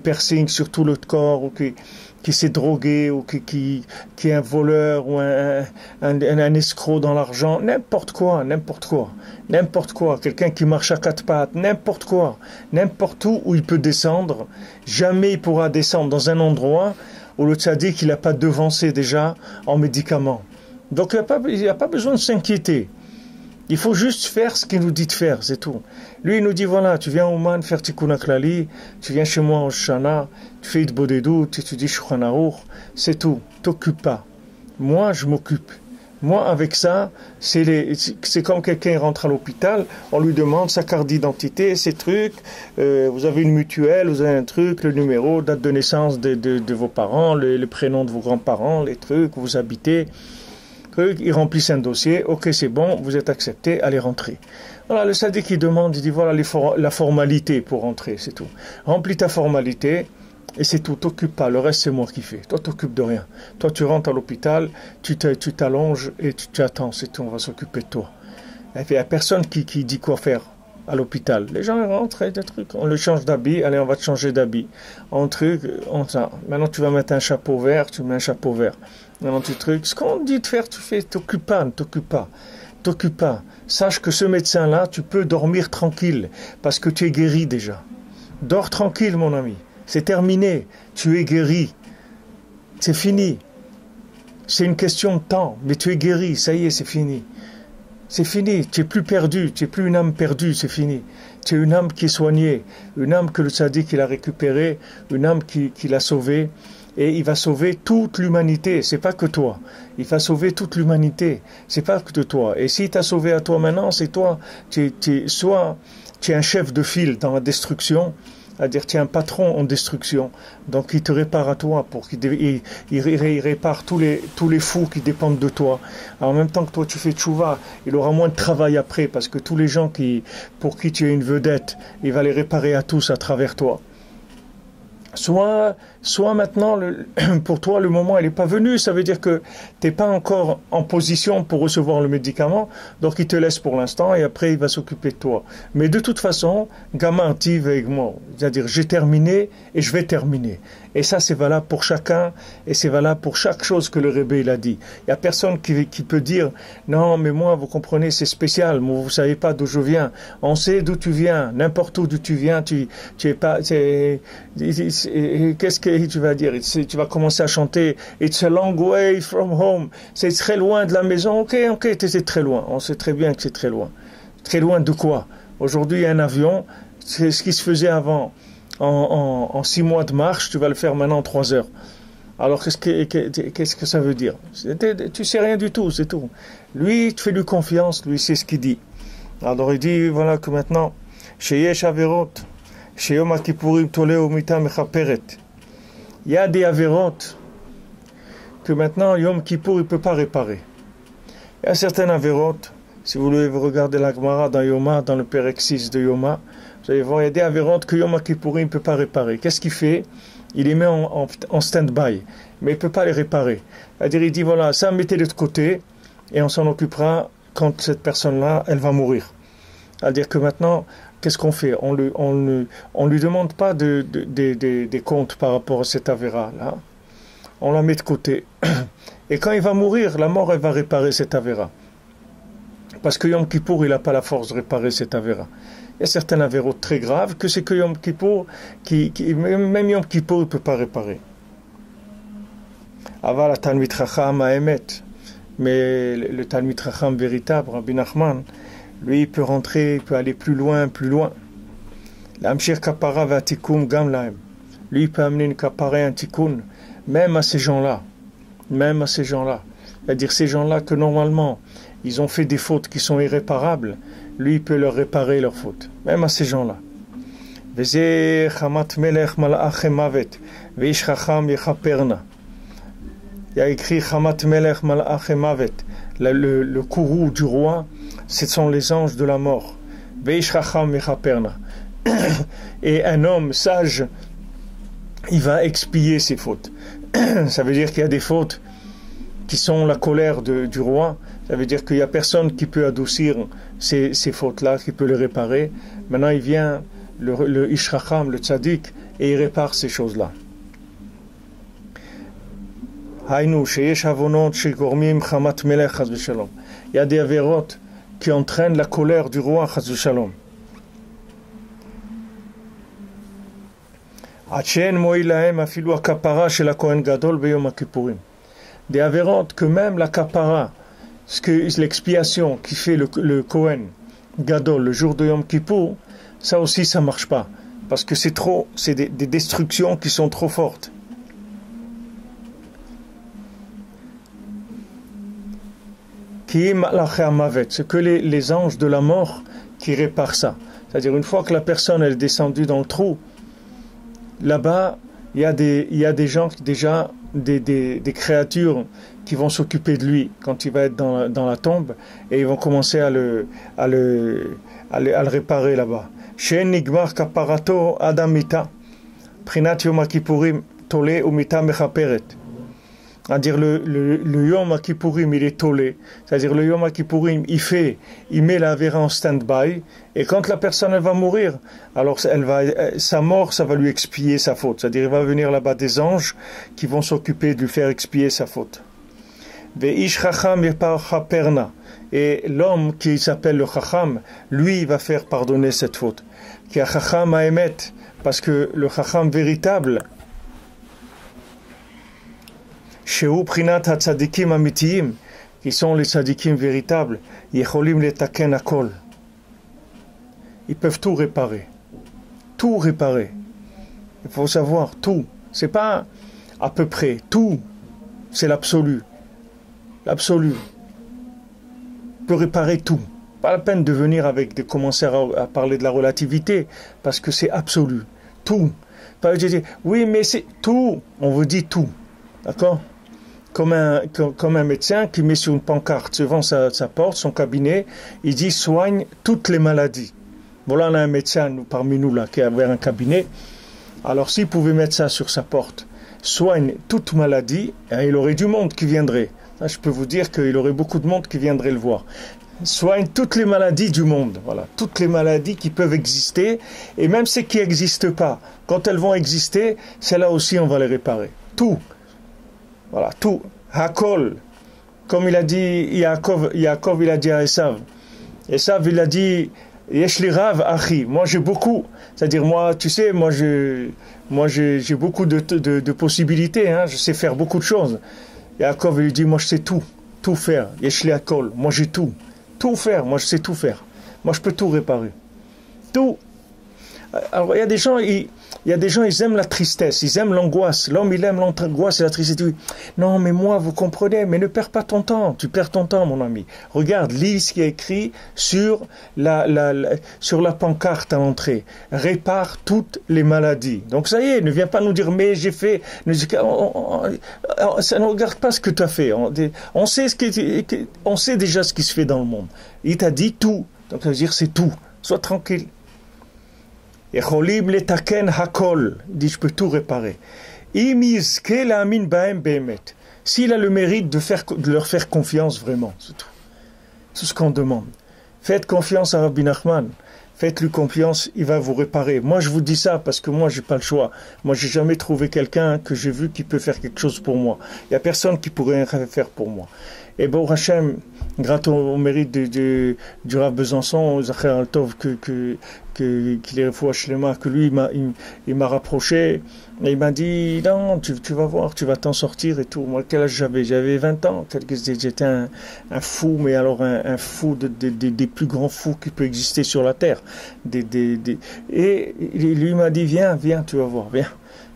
piercings sur tout le corps, ou qui s'est drogué, ou qui est un voleur, ou un escroc dans l'argent, n'importe quoi, quelqu'un qui marche à quatre pattes, n'importe où il peut descendre, jamais il pourra descendre dans un endroit où le tzaddik il n'a pas devancé déjà en médicaments. Donc il n'y a pas besoin de s'inquiéter. Il faut juste faire ce qu'il nous dit de faire, c'est tout. Lui, il nous dit, voilà, tu viens au Man faire Tikkun HaKlali, tu viens chez moi au Shana, tu fais Itbodedut, tu dis Shulchan Aruch, c'est tout. T'occupe pas. Moi, je m'occupe. Moi, avec ça, c'est comme quelqu'un rentre à l'hôpital, on lui demande sa carte d'identité, ses trucs, vous avez une mutuelle, vous avez un truc, le numéro, date de naissance de vos parents, le prénom de vos grands-parents, les trucs, où vous habitez. Ils remplissent un dossier, ok c'est bon, vous êtes accepté, allez rentrer. Voilà, le tzaddik qui demande, il dit voilà la formalité pour rentrer, c'est tout. Remplis ta formalité et c'est tout, t'occupe pas, le reste c'est moi qui fais. Toi t'occupes de rien. Toi tu rentres à l'hôpital, tu t'allonges et tu attends, c'est tout, on va s'occuper de toi. Et puis il n'y a personne qui dit quoi faire à l'hôpital. Les gens rentrent et des trucs, on le change d'habit, allez on va te changer d'habit. Ça. Maintenant tu vas mettre un chapeau vert, tu mets un chapeau vert. Maintenant tu trucs, ce qu'on dit de faire, tu fais, t'occupe pas. Sache que ce médecin-là, tu peux dormir tranquille, parce que tu es guéri déjà. Dors tranquille, mon ami. C'est terminé. Tu es guéri. C'est fini. C'est une question de temps, mais tu es guéri. Ça y est, c'est fini. C'est fini. Tu es plus perdu. Tu es plus une âme perdue. C'est fini. Tu es une âme qui est soignée. Une âme que le tzaddik il a récupérée. Une âme qui l'a sauvée. Et il va sauver toute l'humanité, c'est pas que toi. Il va sauver toute l'humanité, c'est pas que de toi. Et s'il t'a sauvé à toi maintenant, c'est toi. Soit tu es un chef de file dans la destruction, c'est-à-dire tu es un patron en destruction, donc il te répare à toi pour qu'il répare tous les fous qui dépendent de toi. Alors, en même temps que toi tu fais tchouva, il aura moins de travail après parce que tous les gens pour qui tu es une vedette, il va les réparer à tous à travers toi. soit maintenant, pour toi, le moment n'est pas venu. Ça veut dire que tu n'es pas encore en position pour recevoir le médicament. Donc, il te laisse pour l'instant et après, il va s'occuper de toi. Mais de toute façon, gamin, tu vas avec moi. C'est-à-dire, j'ai terminé et je vais terminer. Et ça, c'est valable pour chacun et c'est valable pour chaque chose que le Rebbe il a dit. Il n'y a personne qui peut dire « Non, mais moi, vous comprenez, c'est spécial. Moi, vous ne savez pas d'où je viens. On sait d'où tu viens. N'importe où d'où tu viens, tu es pas... Qu'est-ce que tu vas dire? Tu vas commencer à chanter « It's a long way from home ». C'est très loin de la maison. Ok, c'est très loin. On sait très bien que c'est très loin. Très loin de quoi? Aujourd'hui, un avion, c'est ce qui se faisait avant. En 6 mois de marche, tu vas le faire maintenant en 3 heures. Alors, qu'est-ce que ça veut dire? Tu sais rien du tout, c'est tout. Lui, tu fais lui confiance, lui, c'est ce qu'il dit. Alors, il dit, voilà, que maintenant, Sheyesh Averot, Sheyom HaKippurim Toleh Umita Mechaperet. Il y a des Averot que maintenant, Yom Kippour, il ne peut pas réparer. Il y a certaines Averot, si vous voulez regarder la Gemara dans Yoma, dans le Perek 6 de Yoma, vous allez voir, il y a des Averot que Yom Kippourim ne peut pas réparer. Qu'est-ce qu'il fait? Il les met en stand-by, mais il ne peut pas les réparer. C'est-à-dire, il dit, voilà, ça, mettez de côté, et on s'en occupera quand cette personne-là, elle va mourir. C'est-à-dire que maintenant, qu'est-ce qu'on fait? On lui demande pas des comptes par rapport à cette Avéra-là. On la met de côté. Et quand il va mourir, la mort, elle va réparer cette Avéra. Parce que Yom Kippour, il n'a pas la force de réparer cette Avéra. Il y a certains avéros très graves que c'est que Yom Kippour, même Yom Kippour, il ne peut pas réparer. Aval Talmid Chacham Haemet, mais le Talmid Chacham véritable, Rabbi Nachman, lui, il peut rentrer, il peut aller plus loin. L'Amshir Kapara va Tikkun Gam Lahem. Lui, il peut amener une Kapara et un Tikkun, même à ces gens-là. C'est-à-dire ces gens-là que normalement, ils ont fait des fautes qui sont irréparables, lui, il peut leur réparer leurs fautes, même à ces gens-là. Il y a écrit Chamat Melech Malach Mavet, le courroux du roi, ce sont les anges de la mort. Et un homme sage, il va expier ses fautes. Ça veut dire qu'il y a des fautes qui sont la colère du roi. Ça veut dire qu'il n'y a personne qui peut adoucir ces fautes-là, qui peut les réparer. Maintenant, il vient le Ish Chacham, le Tzadik, et il répare ces choses-là. Il y a des averot qui entraînent la colère du roi, Chas v'Shalom. Des avérantes que même la kapara, l'expiation qui fait le Kohen Gadol le jour de Yom Kippour, ça aussi ça marche pas, parce que c'est des destructions qui sont trop fortes. C'est que les anges de la mort qui réparent ça. C'est-à-dire une fois que la personne elle est descendue dans le trou, là-bas il y a des gens déjà des créatures qui vont s'occuper de lui quand il va être dans la tombe, et ils vont commencer à le réparer là-bas. Shen nigmar kaparato adamita prinat yom kippurim tole umita mechaperet. C'est-à-dire le Yom Kippourim il est tolé, c'est-à-dire le Yom Kippourim il met la Avéra en stand-by, et quand la personne elle va mourir, alors sa mort ça va lui expier sa faute, c'est-à-dire il va venir là-bas des anges qui vont s'occuper de lui faire expier sa faute. Et l'homme qui s'appelle le Chacham, lui il va faire pardonner cette faute. Qui a Chacham Haemet, parce que le Chacham véritable, Shehu Prinat HaTzadikim Amitiyim, qui sont les tzadikim véritables, Yecholim Letaken Akol. Ils peuvent tout réparer. Tout réparer. Il faut savoir tout. C'est pas à peu près. Tout. C'est l'absolu. L'absolu. Peut réparer tout. Pas la peine de venir commencer à parler de la relativité, parce que c'est absolu. Tout. Pas de dire, oui, mais c'est tout. On vous dit tout. D'accord? Comme un médecin qui met sur une pancarte devant sa porte, son cabinet, il dit soigne toutes les maladies. Voilà, on a un médecin parmi nous là qui avait un cabinet, Alors s'il pouvait mettre ça sur sa porte, soigne toute maladie, hein, il aurait du monde qui viendrait. Là, je peux vous dire qu'il aurait beaucoup de monde qui viendrait le voir. Soigne toutes les maladies du monde, voilà, toutes les maladies qui peuvent exister, et même celles qui n'existent pas, quand elles vont exister, celles-là aussi on va les réparer. Tout, voilà, tout. Hakol, comme il a dit Yaakov il a dit à Esav, il a dit Yesh li rav achi, moi j'ai beaucoup, c'est-à-dire moi, tu sais, moi j'ai beaucoup de possibilités, hein, je sais faire beaucoup de choses. Yaakov il dit moi je sais tout faire, Yesh li hakol, moi j'ai tout faire, moi je sais tout faire, moi je peux tout réparer, tout. Alors il y a des gens, ils aiment la tristesse, ils aiment l'angoisse. L'homme, il aime l'angoisse et la tristesse. Non, mais moi, vous comprenez, mais ne perds pas ton temps. Tu perds ton temps, mon ami. Regarde, lis ce qui est écrit sur la pancarte à l'entrée. Répare toutes les maladies. Donc ça y est, ne viens pas nous dire, mais j'ai fait. Ça ne regarde pas ce que tu as fait. On sait déjà ce qui se fait dans le monde. Il t'a dit tout. Donc ça veut dire c'est tout. Sois tranquille. Hakol, il dit je peux tout réparer. S'il a le mérite de leur faire confiance vraiment, c'est tout. C'est ce qu'on demande. Faites confiance à Rabbi Nachman. Faites-lui confiance, il va vous réparer. Moi je vous dis ça parce que moi j'ai pas le choix. Moi j'ai jamais trouvé quelqu'un que j'ai vu qui peut faire quelque chose pour moi. Il y a personne qui pourrait rien faire pour moi. Et bon Hachem, grâce au mérite du Rav Besançon, Zacher Altov, qu'il est refouachlema, que lui il m'a rapproché et il m'a dit non, tu vas voir, tu vas t'en sortir et tout. Moi quel âge j'avais 20 ans, j'étais un fou, mais alors un fou des plus grands fous qui peut exister sur la terre. Et lui m'a dit viens, tu vas voir, viens.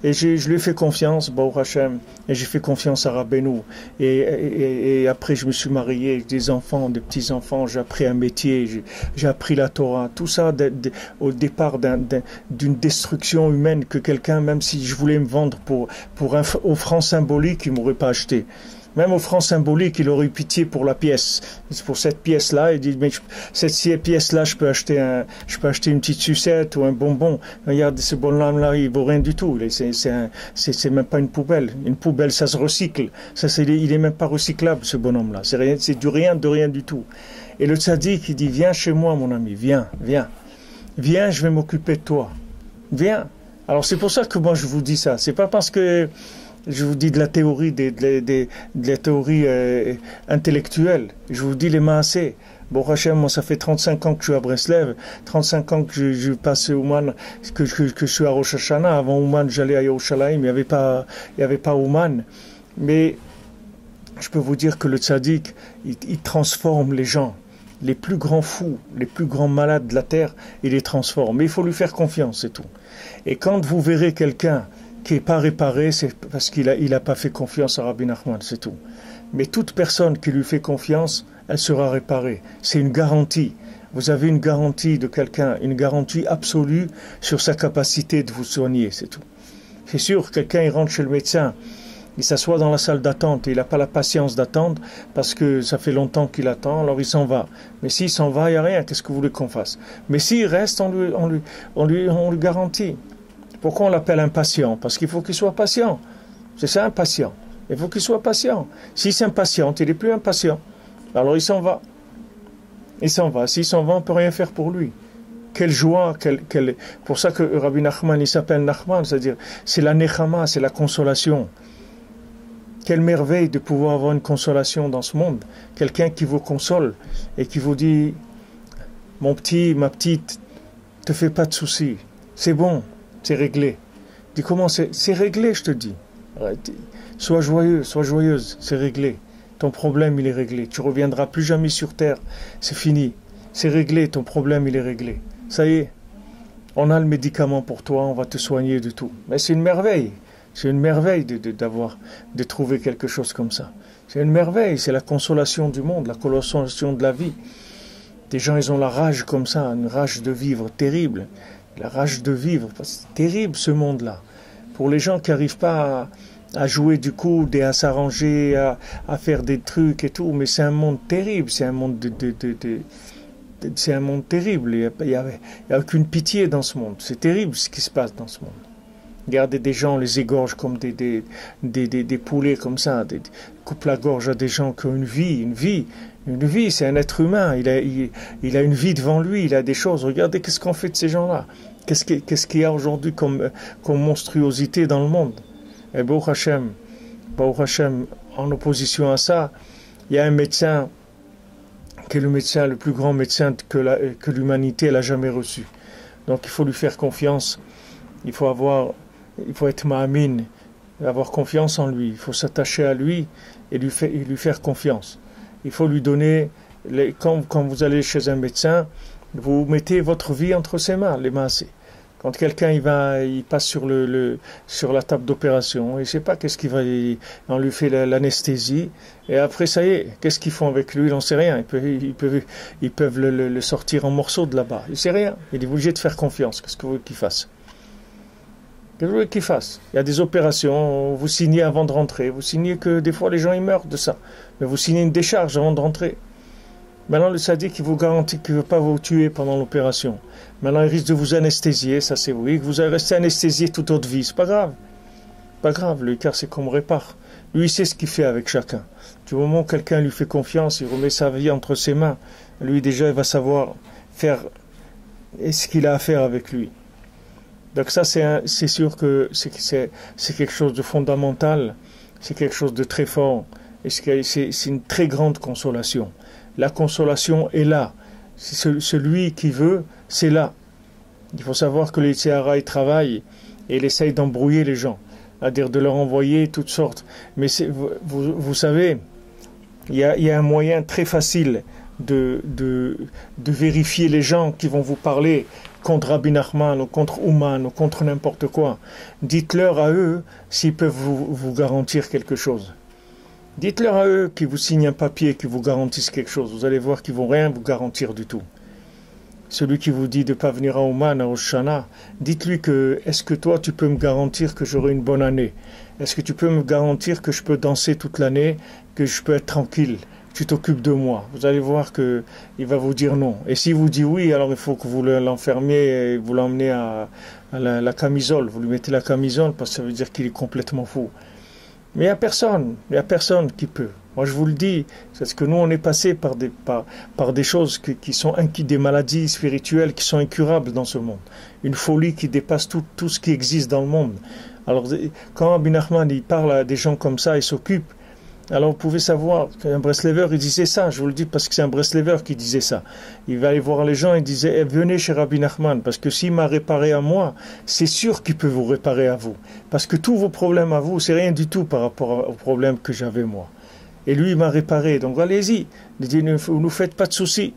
Et je lui ai fait confiance, Baruch Hashem, et j'ai fait confiance à Rabbeinu. Et après, je me suis marié avec des enfants, des petits-enfants, j'ai appris un métier, j'ai appris la Torah. Tout ça au départ d'une destruction humaine que quelqu'un, même si je voulais me vendre pour un offrand symbolique, il ne m'aurait pas acheté. Même au franc symbolique, il aurait eu pitié pour la pièce. Pour cette pièce-là, il dit, mais cette pièce-là, je peux acheter une petite sucette ou un bonbon. Regarde, ce bonhomme-là, il vaut rien du tout. C'est même pas une poubelle. Une poubelle, ça se recycle. Il est même pas recyclable, ce bonhomme-là. C'est du rien, de rien du tout. Et le tzaddik, il dit, viens chez moi, mon ami, viens. Viens, je vais m'occuper de toi. Viens. Alors, c'est pour ça que moi, je vous dis ça. C'est pas parce que je vous dis de la théorie, de la théorie intellectuelle. Je vous dis les maasés. Bon, Hachem, moi, ça fait 35 ans que je suis à Breslev, 35 ans que je passe Ouman, que je suis à Rosh Hashanah. Avant Ouman, j'allais à Yerushalayim, il n'y avait pas Ouman. Mais je peux vous dire que le tzaddik, il transforme les gens. Les plus grands fous, les plus grands malades de la terre, il les transforme. Mais il faut lui faire confiance, c'est tout. Et quand vous verrez quelqu'un qui n'est pas réparé, c'est parce qu'il a pas fait confiance à Rabbi Nachman, c'est tout. Mais toute personne qui lui fait confiance, elle sera réparée. C'est une garantie. Vous avez une garantie de quelqu'un, une garantie absolue sur sa capacité de vous soigner, c'est tout. C'est sûr, quelqu'un il rentre chez le médecin, il s'assoit dans la salle d'attente et il n'a pas la patience d'attendre parce que ça fait longtemps qu'il attend, alors il s'en va. Mais s'il s'en va, il n'y a rien, qu'est-ce que vous voulez qu'on fasse? Mais s'il reste, on lui garantit. Pourquoi on l'appelle impatient? Parce qu'il faut qu'il soit patient. C'est ça, impatient. Il faut qu'il soit patient. S'il s'impatiente, il n'est plus impatient. Alors il s'en va. S'il s'en va, on ne peut rien faire pour lui. Quelle joie, pour ça que Rabbi Nachman, il s'appelle Nachman, c'est-à-dire, c'est la nechama, c'est la consolation. Quelle merveille de pouvoir avoir une consolation dans ce monde. Quelqu'un qui vous console et qui vous dit, mon petit, ma petite, te fais pas de soucis. C'est bon. C'est réglé. Dis comment c'est réglé, je te dis. Sois joyeux, sois joyeuse, c'est réglé. Ton problème, il est réglé. Tu reviendras plus jamais sur terre. C'est fini. C'est réglé, ton problème, il est réglé. Ça y est. On a le médicament pour toi, on va te soigner de tout. Mais c'est une merveille. C'est une merveille de trouver quelque chose comme ça. C'est une merveille, c'est la consolation du monde, la consolation de la vie. Des gens, ils ont la rage comme ça, une rage de vivre terrible. La rage de vivre, c'est terrible ce monde-là. Pour les gens qui n'arrivent pas à jouer du coude et à s'arranger, à faire des trucs et tout, mais c'est un monde terrible, c'est un monde c'est un monde terrible. Il y a aucune pitié dans ce monde. C'est terrible ce qui se passe dans ce monde. Regardez des gens, on les égorge comme des poulets comme ça, coupe la gorge à des gens qui ont une vie, c'est un être humain, il a une vie devant lui, il a des choses. Regardez qu'est-ce qu'on fait de ces gens-là. Qu'est-ce qu'il y a aujourd'hui comme monstruosité dans le monde. Et Baruch Hashem, en opposition à ça, il y a un médecin qui est le plus grand médecin que l'humanité elle a jamais reçu. Donc il faut lui faire confiance, il faut être ma'amin, avoir confiance en lui, il faut s'attacher à lui et lui faire confiance. Il faut lui donner, quand vous allez chez un médecin, vous mettez votre vie entre ses mains, les mains. Quand quelqu'un il passe sur la table d'opération, il ne sait pas qu'est-ce qu'il va, on lui fait l'anesthésie, et après ça y est, qu'est-ce qu'ils font avec lui, il n'en sait rien, ils peuvent le sortir en morceaux de là-bas, il ne sait rien, il est obligé de faire confiance, qu'est-ce que vous voulez qu'il fasse? Qu'est-ce que vous voulez qu'il fasse? Il y a des opérations, vous signez avant de rentrer, vous signez que des fois les gens ils meurent de ça, mais vous signez une décharge avant de rentrer. Maintenant, le sadique, il vous garantit qu'il ne veut pas vous tuer pendant l'opération. Maintenant, il risque de vous anesthésier, ça c'est oui, que vous allez rester anesthésié toute votre vie. C'est pas grave. Pas grave, lui, car c'est qu'on me répare. Lui, il sait ce qu'il fait avec chacun. Du moment où quelqu'un lui fait confiance, il remet sa vie entre ses mains, lui, déjà, il va savoir faire ce qu'il a à faire avec lui. Donc ça, c'est sûr que c'est quelque chose de fondamental, c'est quelque chose de très fort, et c'est une très grande consolation. La consolation est là. Celui qui veut, c'est là. Il faut savoir que les Tziara, ils travaillent et ils essayent d'embrouiller les gens, c'est-à-dire de leur envoyer toutes sortes. Mais vous savez, il y a un moyen très facile de vérifier les gens qui vont vous parler contre Rabbi Nachman ou contre Ouman ou contre n'importe quoi. Dites-leur à eux s'ils peuvent vous garantir quelque chose. Dites-leur à eux qu'ils vous signent un papier qui vous garantisse quelque chose. Vous allez voir qu'ils ne vont rien vous garantir du tout. Celui qui vous dit de ne pas venir à Ouman, à Rosh Hashanah, dites-lui que est-ce que toi tu peux me garantir que j'aurai une bonne année? Est-ce que tu peux me garantir que je peux danser toute l'année, que je peux être tranquille, que tu t'occupes de moi? Vous allez voir qu'il va vous dire non. Et s'il vous dit oui, alors il faut que vous l'enfermiez et vous l'emmenez à la camisole. Vous lui mettez la camisole parce que ça veut dire qu'il est complètement fou. Mais il n'y a personne qui peut. Moi je vous le dis, parce que nous on est passé par des choses qui sont des maladies spirituelles qui sont incurables dans ce monde. Une folie qui dépasse tout ce qui existe dans le monde. Alors quand Rabbi Nachman il parle à des gens comme ça, il s'occupe, alors vous pouvez savoir qu'un Breslever il disait ça, je vous le dis parce que c'est un Breslever qui disait ça. Il va aller voir les gens et disait venez chez Rabbi Nachman, parce que s'il m'a réparé à moi, c'est sûr qu'il peut vous réparer à vous. Parce que tous vos problèmes à vous, c'est rien du tout par rapport aux problèmes que j'avais moi. Et lui il m'a réparé, donc allez-y, il dit ne nous faites pas de soucis.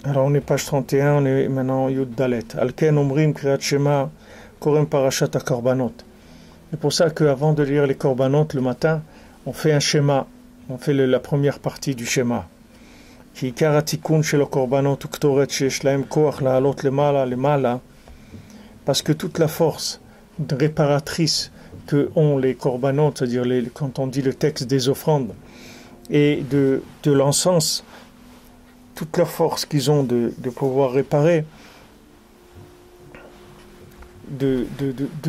Alors on est page 31, on est maintenant Yud Dalet. Alken Omrim Kriyat Shema Korem Parashat HaKorbanot. C'est pour ça qu'avant de lire les Korbanot le matin, on fait un schéma, on fait la première partie du schéma. Ki ikar hatikun shel hakorbanot uktoret sheyesh lahem koach la'alot lemala, parce que toute la force réparatrice que ont les Korbanot, c'est-à-dire quand on dit le texte des offrandes, et de l'encens, toute la force qu'ils ont de pouvoir réparer, de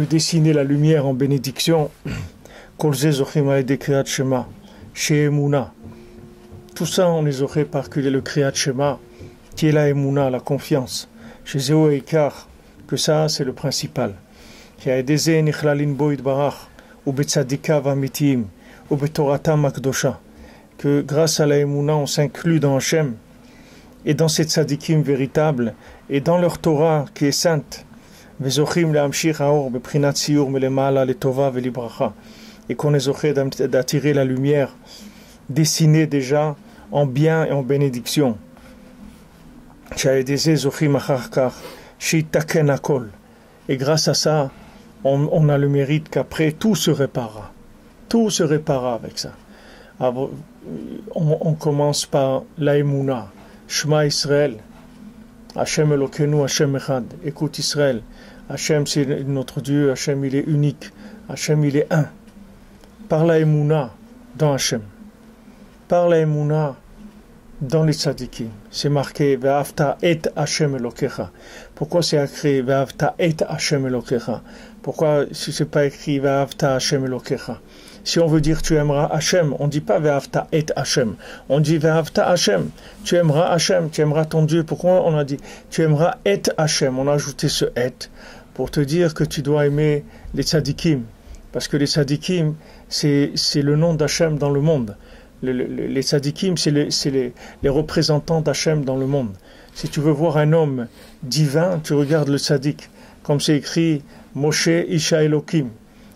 dessiner la lumière en bénédiction, tout ça on les aurait par le Kriyat Shema, qui est la Emouna, la confiance, chez Zéo Eikar, que ça c'est le principal. Que grâce à la Emouna on s'inclut dans Hachem et dans cette tzadikim véritable et dans leur Torah qui est sainte. Et qu'on est zoché d'attirer la lumière dessinée déjà en bien et en bénédiction. Et grâce à ça on a le mérite qu'après tout se réparera avec ça. Alors, on commence par la Emouna, Shema Israël, Hashem Elokeinu, Hashem Echad. Écoute Israël, Hashem c'est notre Dieu, Hashem il est unique, Hashem il est un. Par la Emouna dans Hashem, par la Emouna dans les tzadikim, c'est marqué Ve'afta et Hashem Elokecha. Pourquoi c'est écrit Ve'afta et Hashem Elokecha? Pourquoi c'est pas écrit Ve'afta Hashem Elokecha? Si on veut dire tu aimeras Hashem, on dit pas Ve'afta et Hashem, on dit Ve'afta Hashem. Tu aimeras Hashem, tu aimeras ton Dieu. Pourquoi on a dit tu aimeras et Hashem? On a ajouté ce et pour te dire que tu dois aimer les tzadikim, parce que les tzadikim c'est le nom d'Hashem dans le monde. Les tzadikim, c'est les représentants d'Hachem dans le monde. Si tu veux voir un homme divin, tu regardes le tzadik, comme c'est écrit Moshe Isha Elokim,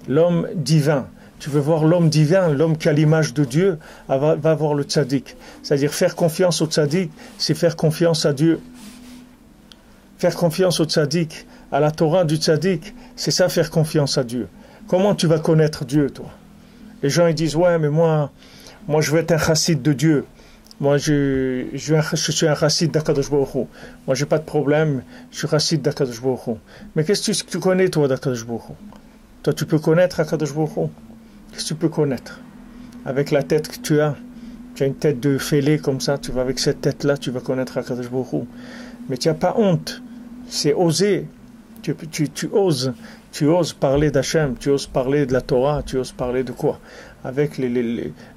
l'homme divin. Tu veux voir l'homme divin, l'homme qui a l'image de Dieu, va voir le tzadik. C'est-à-dire faire confiance au tzadik, c'est faire confiance à Dieu. Faire confiance au tzadik, à la Torah du tzadik, c'est ça faire confiance à Dieu. Comment tu vas connaître Dieu, toi? Les gens ils disent ouais, mais moi je veux être un chassid de Dieu. Moi, je suis un chassid d'Akadosh Baruch Hu. Moi, j'ai pas de problème. Je suis chassid d'Akadosh Baruch Hu. Mais qu'est-ce que tu connais, toi, d'Akadosh Baruch Hu? Toi, tu peux connaître Akadosh Baruch Hu. Qu'est-ce que tu peux connaître? Avec la tête que tu as une tête de fêlé comme ça. Tu vas avec cette tête-là, tu vas connaître Akadosh Baruch Hu. Mais tu n'as pas honte. C'est oser. Tu oses parler d'Hachem. Tu oses parler de la Torah. Tu oses parler de quoi? Avec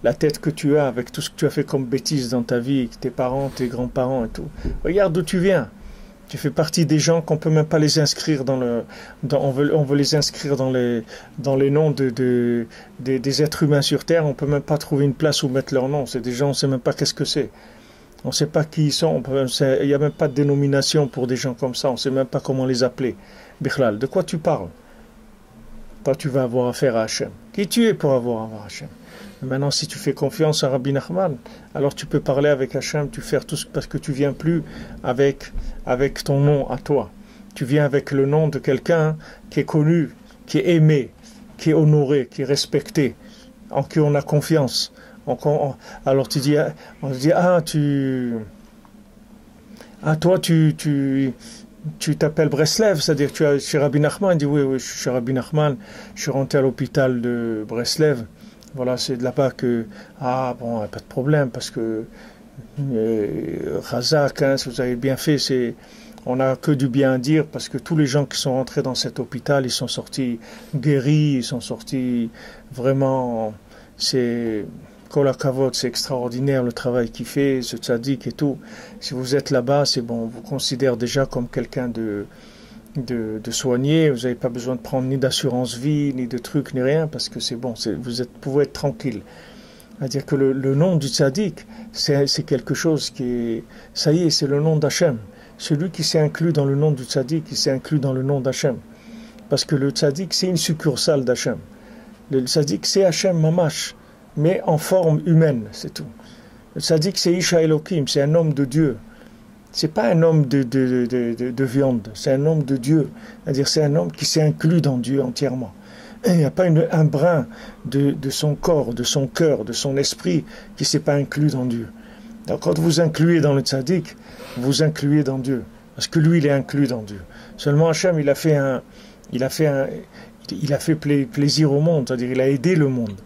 la tête que tu as, avec tout ce que tu as fait comme bêtises dans ta vie, tes parents, tes grands-parents et tout. Regarde d'où tu viens. Tu fais partie des gens qu'on peut même pas les inscrire on veut les inscrire dans les noms des êtres humains sur terre. On peut même pas trouver une place où mettre leur nom. C'est des gens, on sait même pas qu'est-ce que c'est. On sait pas qui ils sont. Il y a même pas de dénomination pour des gens comme ça. On sait même pas comment les appeler. Bichlal, de quoi tu parles? Toi, tu vas avoir affaire à Hachem. Qui tu es pour avoir affaire à Hachem? Maintenant, si tu fais confiance à Rabbi Nachman, alors tu peux parler avec Hachem, tu fais tout parce que tu viens plus avec ton nom à toi. Tu viens avec le nom de quelqu'un qui est connu, qui est aimé, qui est honoré, qui est respecté, en qui on a confiance. Alors tu dis, toi, tu t'appelles Breslev, c'est-à-dire tu es chez Rabbi Nachman. Il dit oui, je suis chez Rabbi Nachman, je suis rentré à l'hôpital de Breslev. Voilà, c'est de là-bas que pas de problème parce que Razak, si vous avez bien fait, on n'a que du bien à dire parce que tous les gens qui sont rentrés dans cet hôpital, ils sont sortis guéris, ils sont sortis vraiment. C'est Kol HaKavod, c'est extraordinaire le travail qu'il fait, ce tzaddik et tout. Si vous êtes là-bas, c'est bon, on vous considère déjà comme quelqu'un de soigné. Vous n'avez pas besoin de prendre ni d'assurance vie, ni de trucs, ni rien, parce que c'est bon, vous pouvez être tranquille. C'est-à-dire que le nom du tzaddik, c'est quelque chose qui est, ça y est, c'est le nom d'Hachem. Celui qui s'est inclus dans le nom du tzaddik, il s'est inclus dans le nom d'Hachem. Parce que le tzaddik, c'est une succursale d'Hachem. Le tzaddik, c'est Hachem Mamash, mais en forme humaine, c'est tout. Le tzaddik, c'est Isha Elokim, c'est un homme de Dieu. C'est pas un homme de viande, c'est un homme de Dieu. C'est-à-dire, c'est un homme qui s'est inclus dans Dieu entièrement. Et il n'y a pas un brin de son corps, de son cœur, de son esprit qui ne s'est pas inclus dans Dieu. Donc, quand vous incluez dans le tzaddik, vous incluez dans Dieu. Parce que lui, il est inclus dans Dieu. Seulement, Hachem, il a fait plaisir au monde, c'est-à-dire, il a aidé le monde.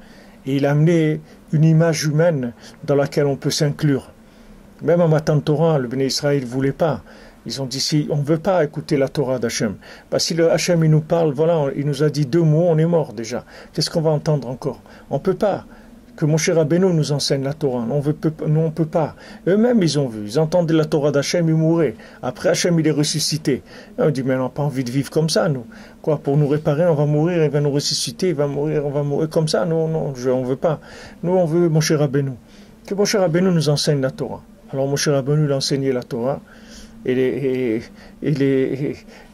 Et il a amené une image humaine dans laquelle on peut s'inclure. Même en Matan Torah, le Béné Israël ne voulait pas. Ils ont dit, si on ne veut pas écouter la Torah d'Hachem. Parce que si le Hachem il nous parle, voilà, il nous a dit 2 mots, on est mort déjà. Qu'est-ce qu'on va entendre encore? On ne peut pas. Que Moshe Rabbeinu nous enseigne la Torah. Nous, on ne peut pas. Eux-mêmes, ils ont vu. Ils entendaient la Torah d'Hachem, ils mouraient. Après, Hachem, il est ressuscité. Et on dit, mais on n'a pas envie de vivre comme ça, nous. Quoi, pour nous réparer, on va mourir, il va nous ressusciter, il va mourir, on va mourir comme ça. Non, on ne veut pas. Nous, on veut Moshe Rabbeinu. Que Moshe Rabbeinu nous enseigne la Torah. Alors, Moshe Rabbeinu, il a enseigné la Torah. Et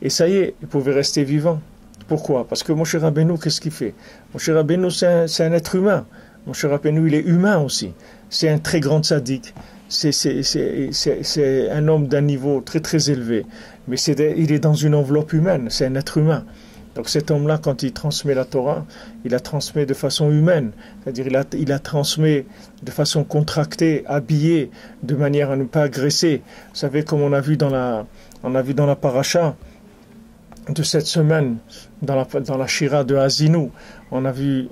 ça y est, il pouvait rester vivant. Pourquoi? Parce que Moshe Rabbeinu, qu'est-ce qu'il fait? Moshe Rabbeinu, c'est un être humain. Moshe Rabbeinu, il est humain aussi. C'est un très grand tzaddik. C'est un homme d'un niveau très très élevé. Mais il est dans une enveloppe humaine. C'est un être humain. Donc cet homme-là, quand il transmet la Torah, il la transmet de façon humaine. C'est-à-dire il la transmet de façon contractée, habillée, de manière à ne pas agresser. Vous savez, comme on a vu dans la paracha de cette semaine, dans la Shira de Haazinu, on a vu.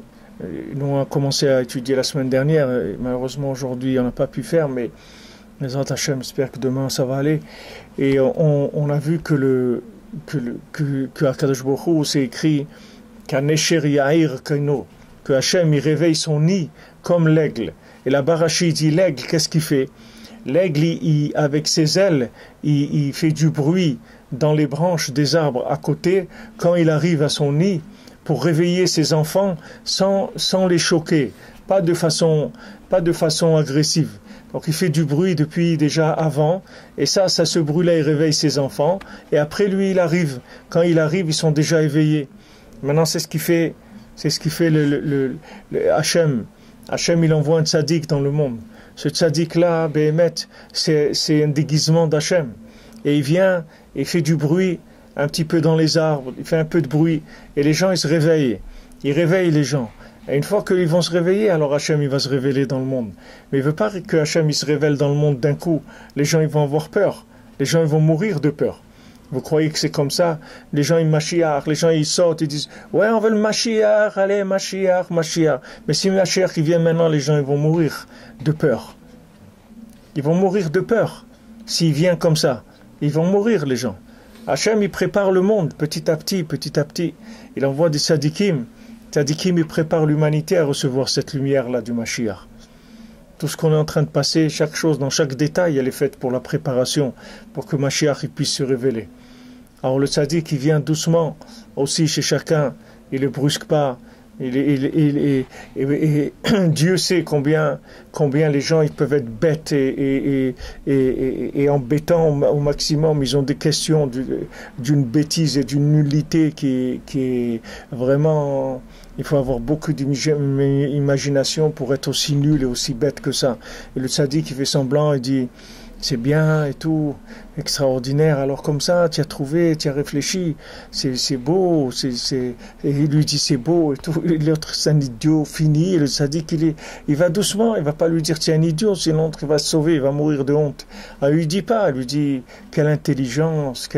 Nous, on a commencé à étudier la semaine dernière, et malheureusement aujourd'hui on n'a pas pu faire, mais Les autres Hachem, j'espère que demain ça va aller. Et on a vu que Akadosh Baruch Hu, c'est écrit qu'Anesher Yair Kaino, que Hachem il réveille son nid comme l'aigle. Et la Barachi dit l'aigle, qu'est-ce qu'il fait? L'aigle, avec ses ailes, il fait du bruit dans les branches des arbres à côté quand il arrive à son nid pour réveiller ses enfants sans les choquer, pas de façon agressive. Donc il fait du bruit depuis déjà avant, et ça ce bruit-là, il réveille ses enfants, et après lui, il arrive. Quand il arrive, ils sont déjà éveillés. Maintenant, c'est ce qui fait le Hachem. Hachem, il envoie un tzaddik dans le monde. Ce tzaddik-là, Béhémet, c'est un déguisement d'Hachem. Et il vient, il fait du bruit un petit peu dans les arbres, il fait un peu de bruit, et les gens, ils se réveillent. Il réveille les gens. Et une fois qu'ils vont se réveiller, alors Hachem, il va se révéler dans le monde. Mais il ne veut pas que Hachem, il se révèle dans le monde d'un coup. Les gens, ils vont avoir peur. Les gens, ils vont mourir de peur. Vous croyez que c'est comme ça? Les gens, ils Mashiach, les gens, ils sortent, ils disent, ouais, on veut le Mashiach, allez, Mashiach, Mashiach. Mais si Mashiach, il vient maintenant, les gens, ils vont mourir de peur. Ils vont mourir de peur. S'il vient comme ça, ils vont mourir, les gens. Hachem, il prépare le monde, petit à petit, petit à petit. Il envoie des tzadikim. Tzadikim, il prépare l'humanité à recevoir cette lumière-là du Mashiach. Tout ce qu'on est en train de passer, chaque chose, dans chaque détail, elle est faite pour la préparation, pour que Mashiach il puisse se révéler. Alors le tzaddik, il vient doucement aussi chez chacun, il ne le brusque pas. Et Dieu sait combien les gens ils peuvent être bêtes et embêtants au maximum. Ils ont des questions d'une bêtise et d'une nullité qui est vraiment... Il faut avoir beaucoup d'imagination pour être aussi nul et aussi bête que ça. Et le tzaddik qui fait semblant, il dit... C'est bien et tout, extraordinaire. Alors comme ça, tu as trouvé, tu as réfléchi, c'est beau, et il lui dit c'est beau et tout. L'autre c'est un idiot fini. Et le tzaddik il va doucement, il va pas lui dire tu es un idiot, sinon l'autre va se sauver, il va mourir de honte. Alors, il lui dit pas, il lui dit quelle intelligence,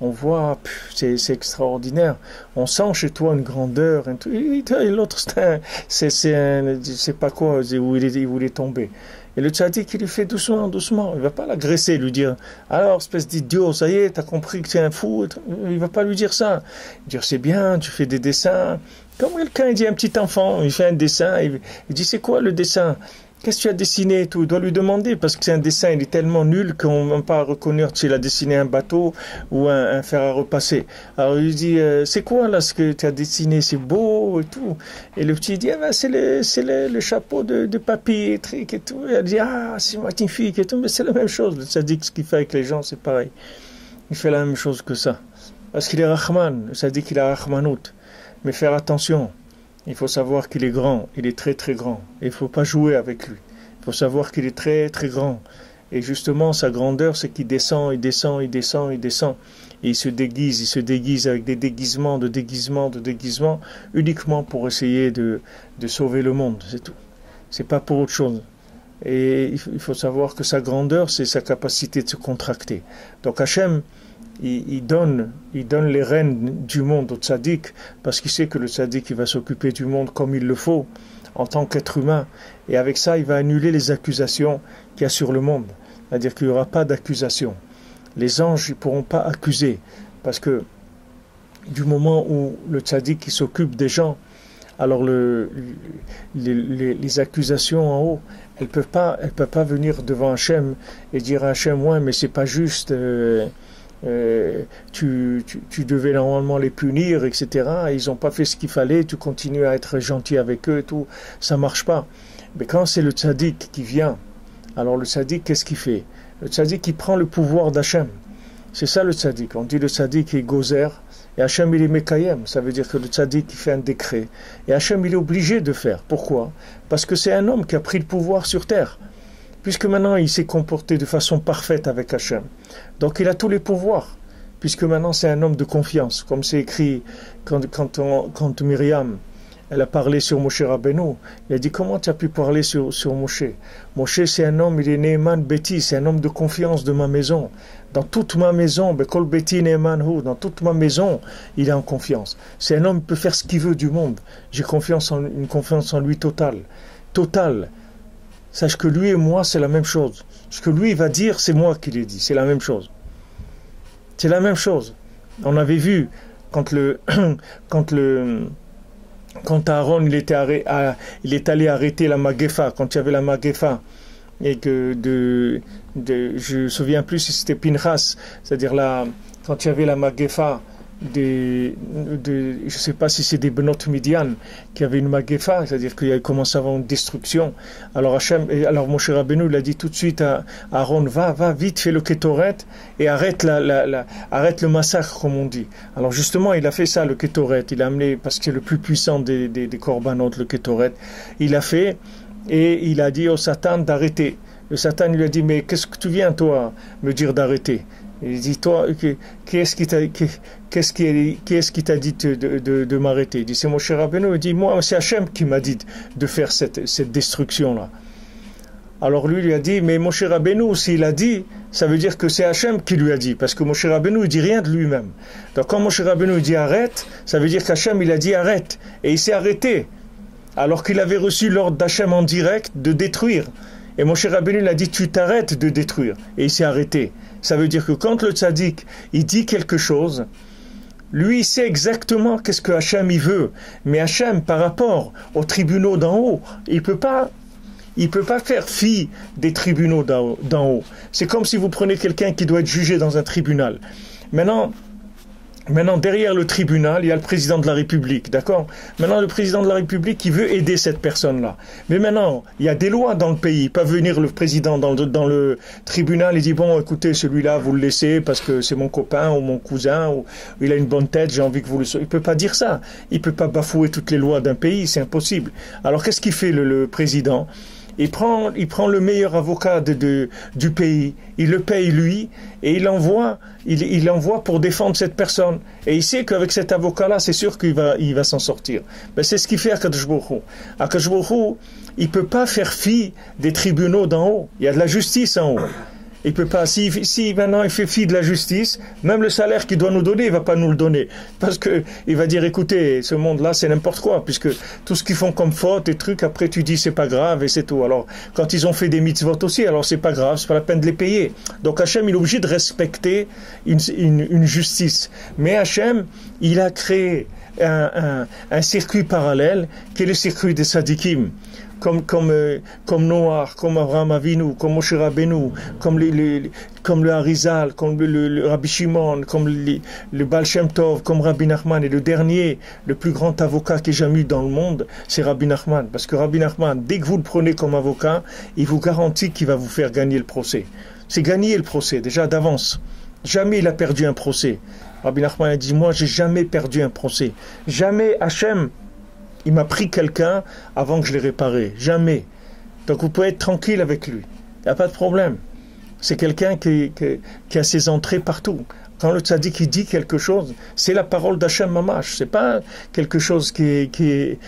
on voit, c'est extraordinaire. On sent chez toi une grandeur et tout. Et l'autre c'est pas quoi où il voulait tomber. Et le tzaddik, il lui fait doucement, doucement. Il ne va pas l'agresser, lui dire « Alors, espèce d'idiot, ça y est, t'as compris que tu es un fou. » Il ne va pas lui dire ça. Il va dire « C'est bien, tu fais des dessins. » Comme quelqu'un, il dit un petit enfant, il fait un dessin, il dit « C'est quoi le dessin ? Qu'est-ce que tu as dessiné et tout ?» Il doit lui demander, parce que c'est un dessin, il est tellement nul qu'on ne peut pas reconnaître s'il a dessiné un bateau ou un fer à repasser. Alors il lui dit c'est quoi là ce que tu as dessiné, c'est beau et tout. Et le petit dit c'est le chapeau de papy et truc et tout. Et elle dit c'est magnifique et tout, mais c'est la même chose. Le tzaddik, ce qu'il fait avec les gens, c'est pareil. Il fait la même chose que ça. Parce qu'il est Rahman, le tzaddik, il a Rahmanout. Mais faire attention. Il faut savoir qu'il est grand, il est très très grand. Et il ne faut pas jouer avec lui. Il faut savoir qu'il est très très grand. Et justement, sa grandeur, c'est qu'il descend, il descend, il descend, il descend. Et il se déguise avec des déguisements, uniquement pour essayer de sauver le monde, c'est tout. C'est pas pour autre chose. Et il faut savoir que sa grandeur, c'est sa capacité de se contracter. Donc Hachem, il donne les rênes du monde au tzaddik, parce qu'il sait que le tzaddik il va s'occuper du monde comme il le faut, en tant qu'être humain. Et avec ça, il va annuler les accusations qu'il y a sur le monde. C'est-à-dire qu'il n'y aura pas d'accusation. Les anges ne pourront pas accuser, parce que du moment où le tzaddik il s'occupe des gens, alors les accusations en haut, elles peuvent pas venir devant Hachem et dire à Hachem, ouais, mais c'est pas juste... tu devais normalement les punir, etc. Ils n'ont pas fait ce qu'il fallait, tu continues à être gentil avec eux et tout, ça marche pas. Mais quand c'est le tzaddik qui vient, alors le tzaddik, qu'est-ce qu'il fait? Le tzaddik, il prend le pouvoir d'Hachem. C'est ça le tzaddik. On dit le tzaddik est gozer, et Hachem il est mekayem. Ça veut dire que le tzaddik il fait un décret. Et Hachem il est obligé de faire. Pourquoi? Parce que c'est un homme qui a pris le pouvoir sur terre. Puisque maintenant il s'est comporté de façon parfaite avec Hachem. Donc il a tous les pouvoirs. Puisque maintenant c'est un homme de confiance. Comme c'est écrit quand Myriam elle a parlé sur Moshe Rabbeinu. Il a dit comment tu as pu parler sur Moshe? Moshe c'est un homme, il est Neeman Beti, c'est un homme de confiance de ma maison. Dans toute ma maison, Bekol Beti Neeman Hu, dans toute ma maison, il est en confiance. C'est un homme qui peut faire ce qu'il veut du monde. J'ai une confiance en lui totale. Totale. sache que lui et moi, c'est la même chose. Ce que lui va dire, c'est moi qui l'ai dit. C'est la même chose. C'est la même chose. On avait vu quand Aaron il est allé arrêter la Magefa, quand il y avait la Magefa, et que je me souviens plus si c'était Pinchas, c'est-à-dire quand il y avait la Magefa, je ne sais pas si c'est des Benot Midian qui avaient une Magefa, c'est-à-dire qu'il a commencé à avoir une destruction. Alors Moshe Rabbeinu il a dit tout de suite à Aaron, va vite, fais le Ketoret et arrête le massacre, comme on dit. Alors justement, il a fait ça, le Ketoret. Il a amené, parce que c'est le plus puissant des korbanot, le Ketoret. Il a fait et il a dit au Satan d'arrêter. Le Satan lui a dit, mais qu'est-ce que tu viens toi me dire d'arrêter? Il dit, toi, qu'est-ce qui t'a dit de m'arrêter? Il dit, c'est Moshe Rabbeinu. Il dit, moi, c'est Hachem qui m'a dit de faire cette destruction-là. Alors lui a dit, mais Moshe Rabbeinu, s'il a dit, ça veut dire que c'est Hachem qui lui a dit, parce que Moshe Rabbeinu, il dit rien de lui-même. Donc quand Moshe Rabbeinu dit arrête, ça veut dire qu'Hachem, il a dit arrête. Et il s'est arrêté, alors qu'il avait reçu l'ordre d'Hachem en direct de détruire. Et Moshe Rabbeinu, il a dit, tu t'arrêtes de détruire. Et il s'est arrêté. Ça veut dire que quand le tzaddik, il dit quelque chose, lui, il sait exactement qu'est-ce que Hachem, il veut. Mais Hachem, par rapport aux tribunaux d'en haut, il peut pas faire fi des tribunaux d'en haut. C'est comme si vous prenez quelqu'un qui doit être jugé dans un tribunal. Maintenant, derrière le tribunal, il y a le président de la République, d'accord? Maintenant, le président de la République, il veut aider cette personne-là. Mais maintenant, il y a des lois dans le pays. Il peut venir le président dans le tribunal et dire, bon, écoutez, celui-là, vous le laissez parce que c'est mon copain ou mon cousin, ou il a une bonne tête, j'ai envie que vous le soyez. Il peut pas dire ça. Il peut pas bafouer toutes les lois d'un pays, c'est impossible. Alors, qu'est-ce qu'il fait le président? Il prend le meilleur avocat du pays, il le paye lui, et il l'envoie pour défendre cette personne. Et il sait qu'avec cet avocat-là, c'est sûr qu'il va s'en sortir. Ben, c'est ce qu'il fait à Akadosh Baruch Hu. Akadosh Baruch Hu, il peut pas faire fi des tribunaux d'en haut. Il y a de la justice en haut. Il peut pas, si maintenant il fait fi de la justice, même le salaire qu'il doit nous donner, il va pas nous le donner. Parce que, il va dire, écoutez, ce monde-là, c'est n'importe quoi, puisque tout ce qu'ils font comme faute et trucs, après tu dis, c'est pas grave et c'est tout. Alors, quand ils ont fait des mitzvot aussi, alors c'est pas grave, c'est pas la peine de les payer. Donc Hachem, il est obligé de respecter une justice. Mais Hachem, il a créé un circuit parallèle, qui est le circuit des Sadikim. Comme Noach, comme Avraham Avinu, comme Moshe Rabbeinu, comme le Harizal, comme le Rabbi Shimon, comme le Baal Shem Tov, comme Rabbi Nachman. Et le dernier, le plus grand avocat qu'il y ait jamais eu dans le monde, c'est Rabbi Nachman. Parce que Rabbi Nachman, dès que vous le prenez comme avocat, il vous garantit qu'il va vous faire gagner le procès. C'est gagner le procès, déjà d'avance. Jamais il a perdu un procès. Rabbi Nachman a dit, moi j'ai jamais perdu un procès. Jamais Hachem, il m'a pris quelqu'un avant que je l'ai réparé. Jamais. Donc vous pouvez être tranquille avec lui. Il n'y a pas de problème. C'est quelqu'un qui a ses entrées partout. Quand le tzaddik il dit quelque chose, c'est la parole d'Hachem Mamash. C'est pas quelque chose qui est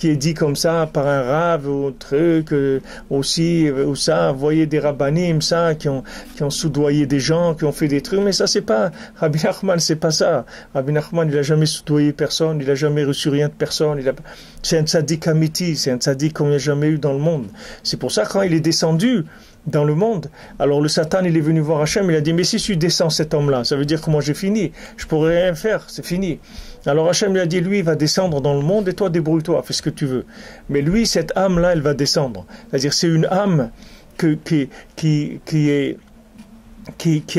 dit comme ça par un rave ou un truc aussi ou ça. Vous voyez des rabbanim ça qui ont soudoyé des gens, qui ont fait des trucs, mais ça c'est pas Rabbi Nachman, c'est pas ça. Rabbi Nachman il a jamais soudoyé personne, il a jamais reçu rien de personne. C'est un tzaddik amiti, c'est un tzaddik qu'on n'a jamais eu dans le monde. C'est pour ça quand il est descendu dans le monde. Alors le Satan, il est venu voir Hachem, il a dit, mais si je descends cet homme-là, ça veut dire que moi j'ai fini, je pourrais rien faire, c'est fini. Alors Hachem lui a dit, lui, il va descendre dans le monde et toi, débrouille-toi, fais ce que tu veux. Mais lui, cette âme-là, elle va descendre. C'est-à-dire, c'est une âme qui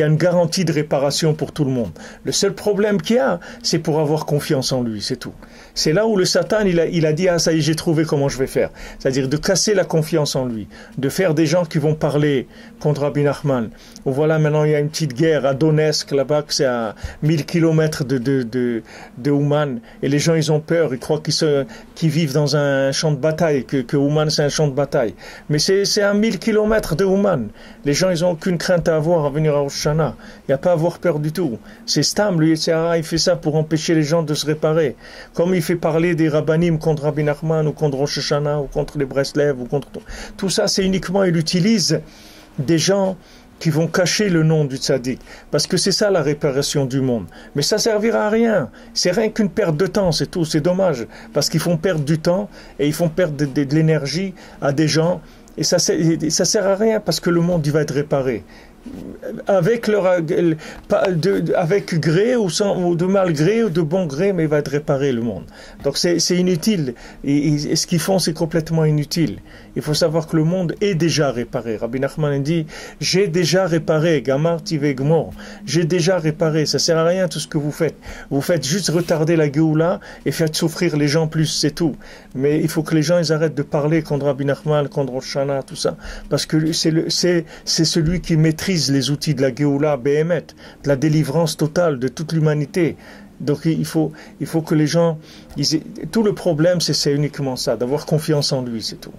a une garantie de réparation pour tout le monde. Le seul problème qu'il y a, c'est pour avoir confiance en lui, c'est tout. C'est là où le Satan, il a dit, ah ça y est, j'ai trouvé comment je vais faire. C'est-à-dire de casser la confiance en lui, de faire des gens qui vont parler contre Rabbi Nachman. Ou voilà, maintenant il y a une petite guerre à Donetsk, là-bas, que c'est à 1000 kilomètres de Ouman, et les gens, ils ont peur, ils croient qu'ils vivent dans un champ de bataille, que Ouman c'est un champ de bataille. Mais c'est à 1000 kilomètres de Ouman. Les gens, ils ont aucune crainte à avoir à venir à Rosh Hashanah. Il n'y a pas à avoir peur du tout. C'est Stam, lui, il fait ça pour empêcher les gens de se réparer. Comme il fait parler des rabbanim contre Rabbi Nachman ou contre Rosh Hashanah ou contre les Breslev ou contre tout ça, c'est uniquement, il utilise des gens qui vont cacher le nom du tzaddik, parce que c'est ça la réparation du monde. Mais ça servira à rien, c'est rien qu'une perte de temps, c'est tout, c'est dommage, parce qu'ils font perdre du temps et ils font perdre de l'énergie à des gens, et ça sert à rien, parce que le monde il va être réparé. Avec gré ou de malgré ou de bon gré, mais il va être réparé le monde. Donc c'est inutile. Et ce qu'ils font, c'est complètement inutile. Il faut savoir que le monde est déjà réparé. Rabbi Nachman dit, j'ai déjà réparé, Gamar Tive Gmor. J'ai déjà réparé. Ça sert à rien tout ce que vous faites. Vous faites juste retarder la Géoula et faire souffrir les gens plus, c'est tout. Mais il faut que les gens ils arrêtent de parler contre Rabbi Nachman, contre Rosh Hashanah, tout ça, parce que c'est celui qui maîtrise les outils de la Géoula, Béhémet, de la délivrance totale de toute l'humanité. Donc il faut que les gens... tout le problème, c'est uniquement ça, d'avoir confiance en lui, c'est tout.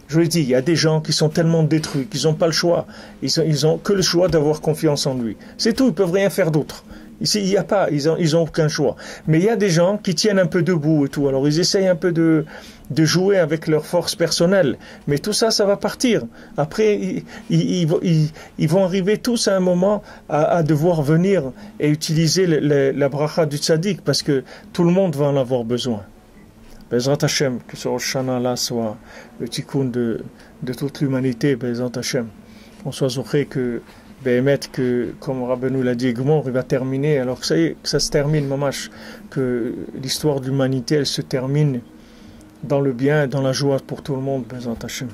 Je vous l'ai dit, il y a des gens qui sont tellement détruits qu'ils n'ont pas le choix. Ils ont que le choix d'avoir confiance en lui. C'est tout, ils ne peuvent rien faire d'autre. Ici, il n'y a pas, ils ont aucun choix. Mais il y a des gens qui tiennent un peu debout et tout. Alors ils essayent un peu de jouer avec leur force personnelle. Mais tout ça, ça va partir. Après, ils vont arriver tous à un moment à devoir venir et utiliser la bracha du tzaddik, parce que tout le monde va en avoir besoin. Bezrat Hashem, que ce Rosh Hashanah là soit le tikkun de toute l'humanité, Bezrat Hashem. On soit zoché que comme Rabbeinu l'a dit, Gmor, il va terminer, alors que ça y est, que ça se termine, mamash, que l'histoire de l'humanité, elle se termine dans le bien et dans la joie pour tout le monde, Bezrat Hashem.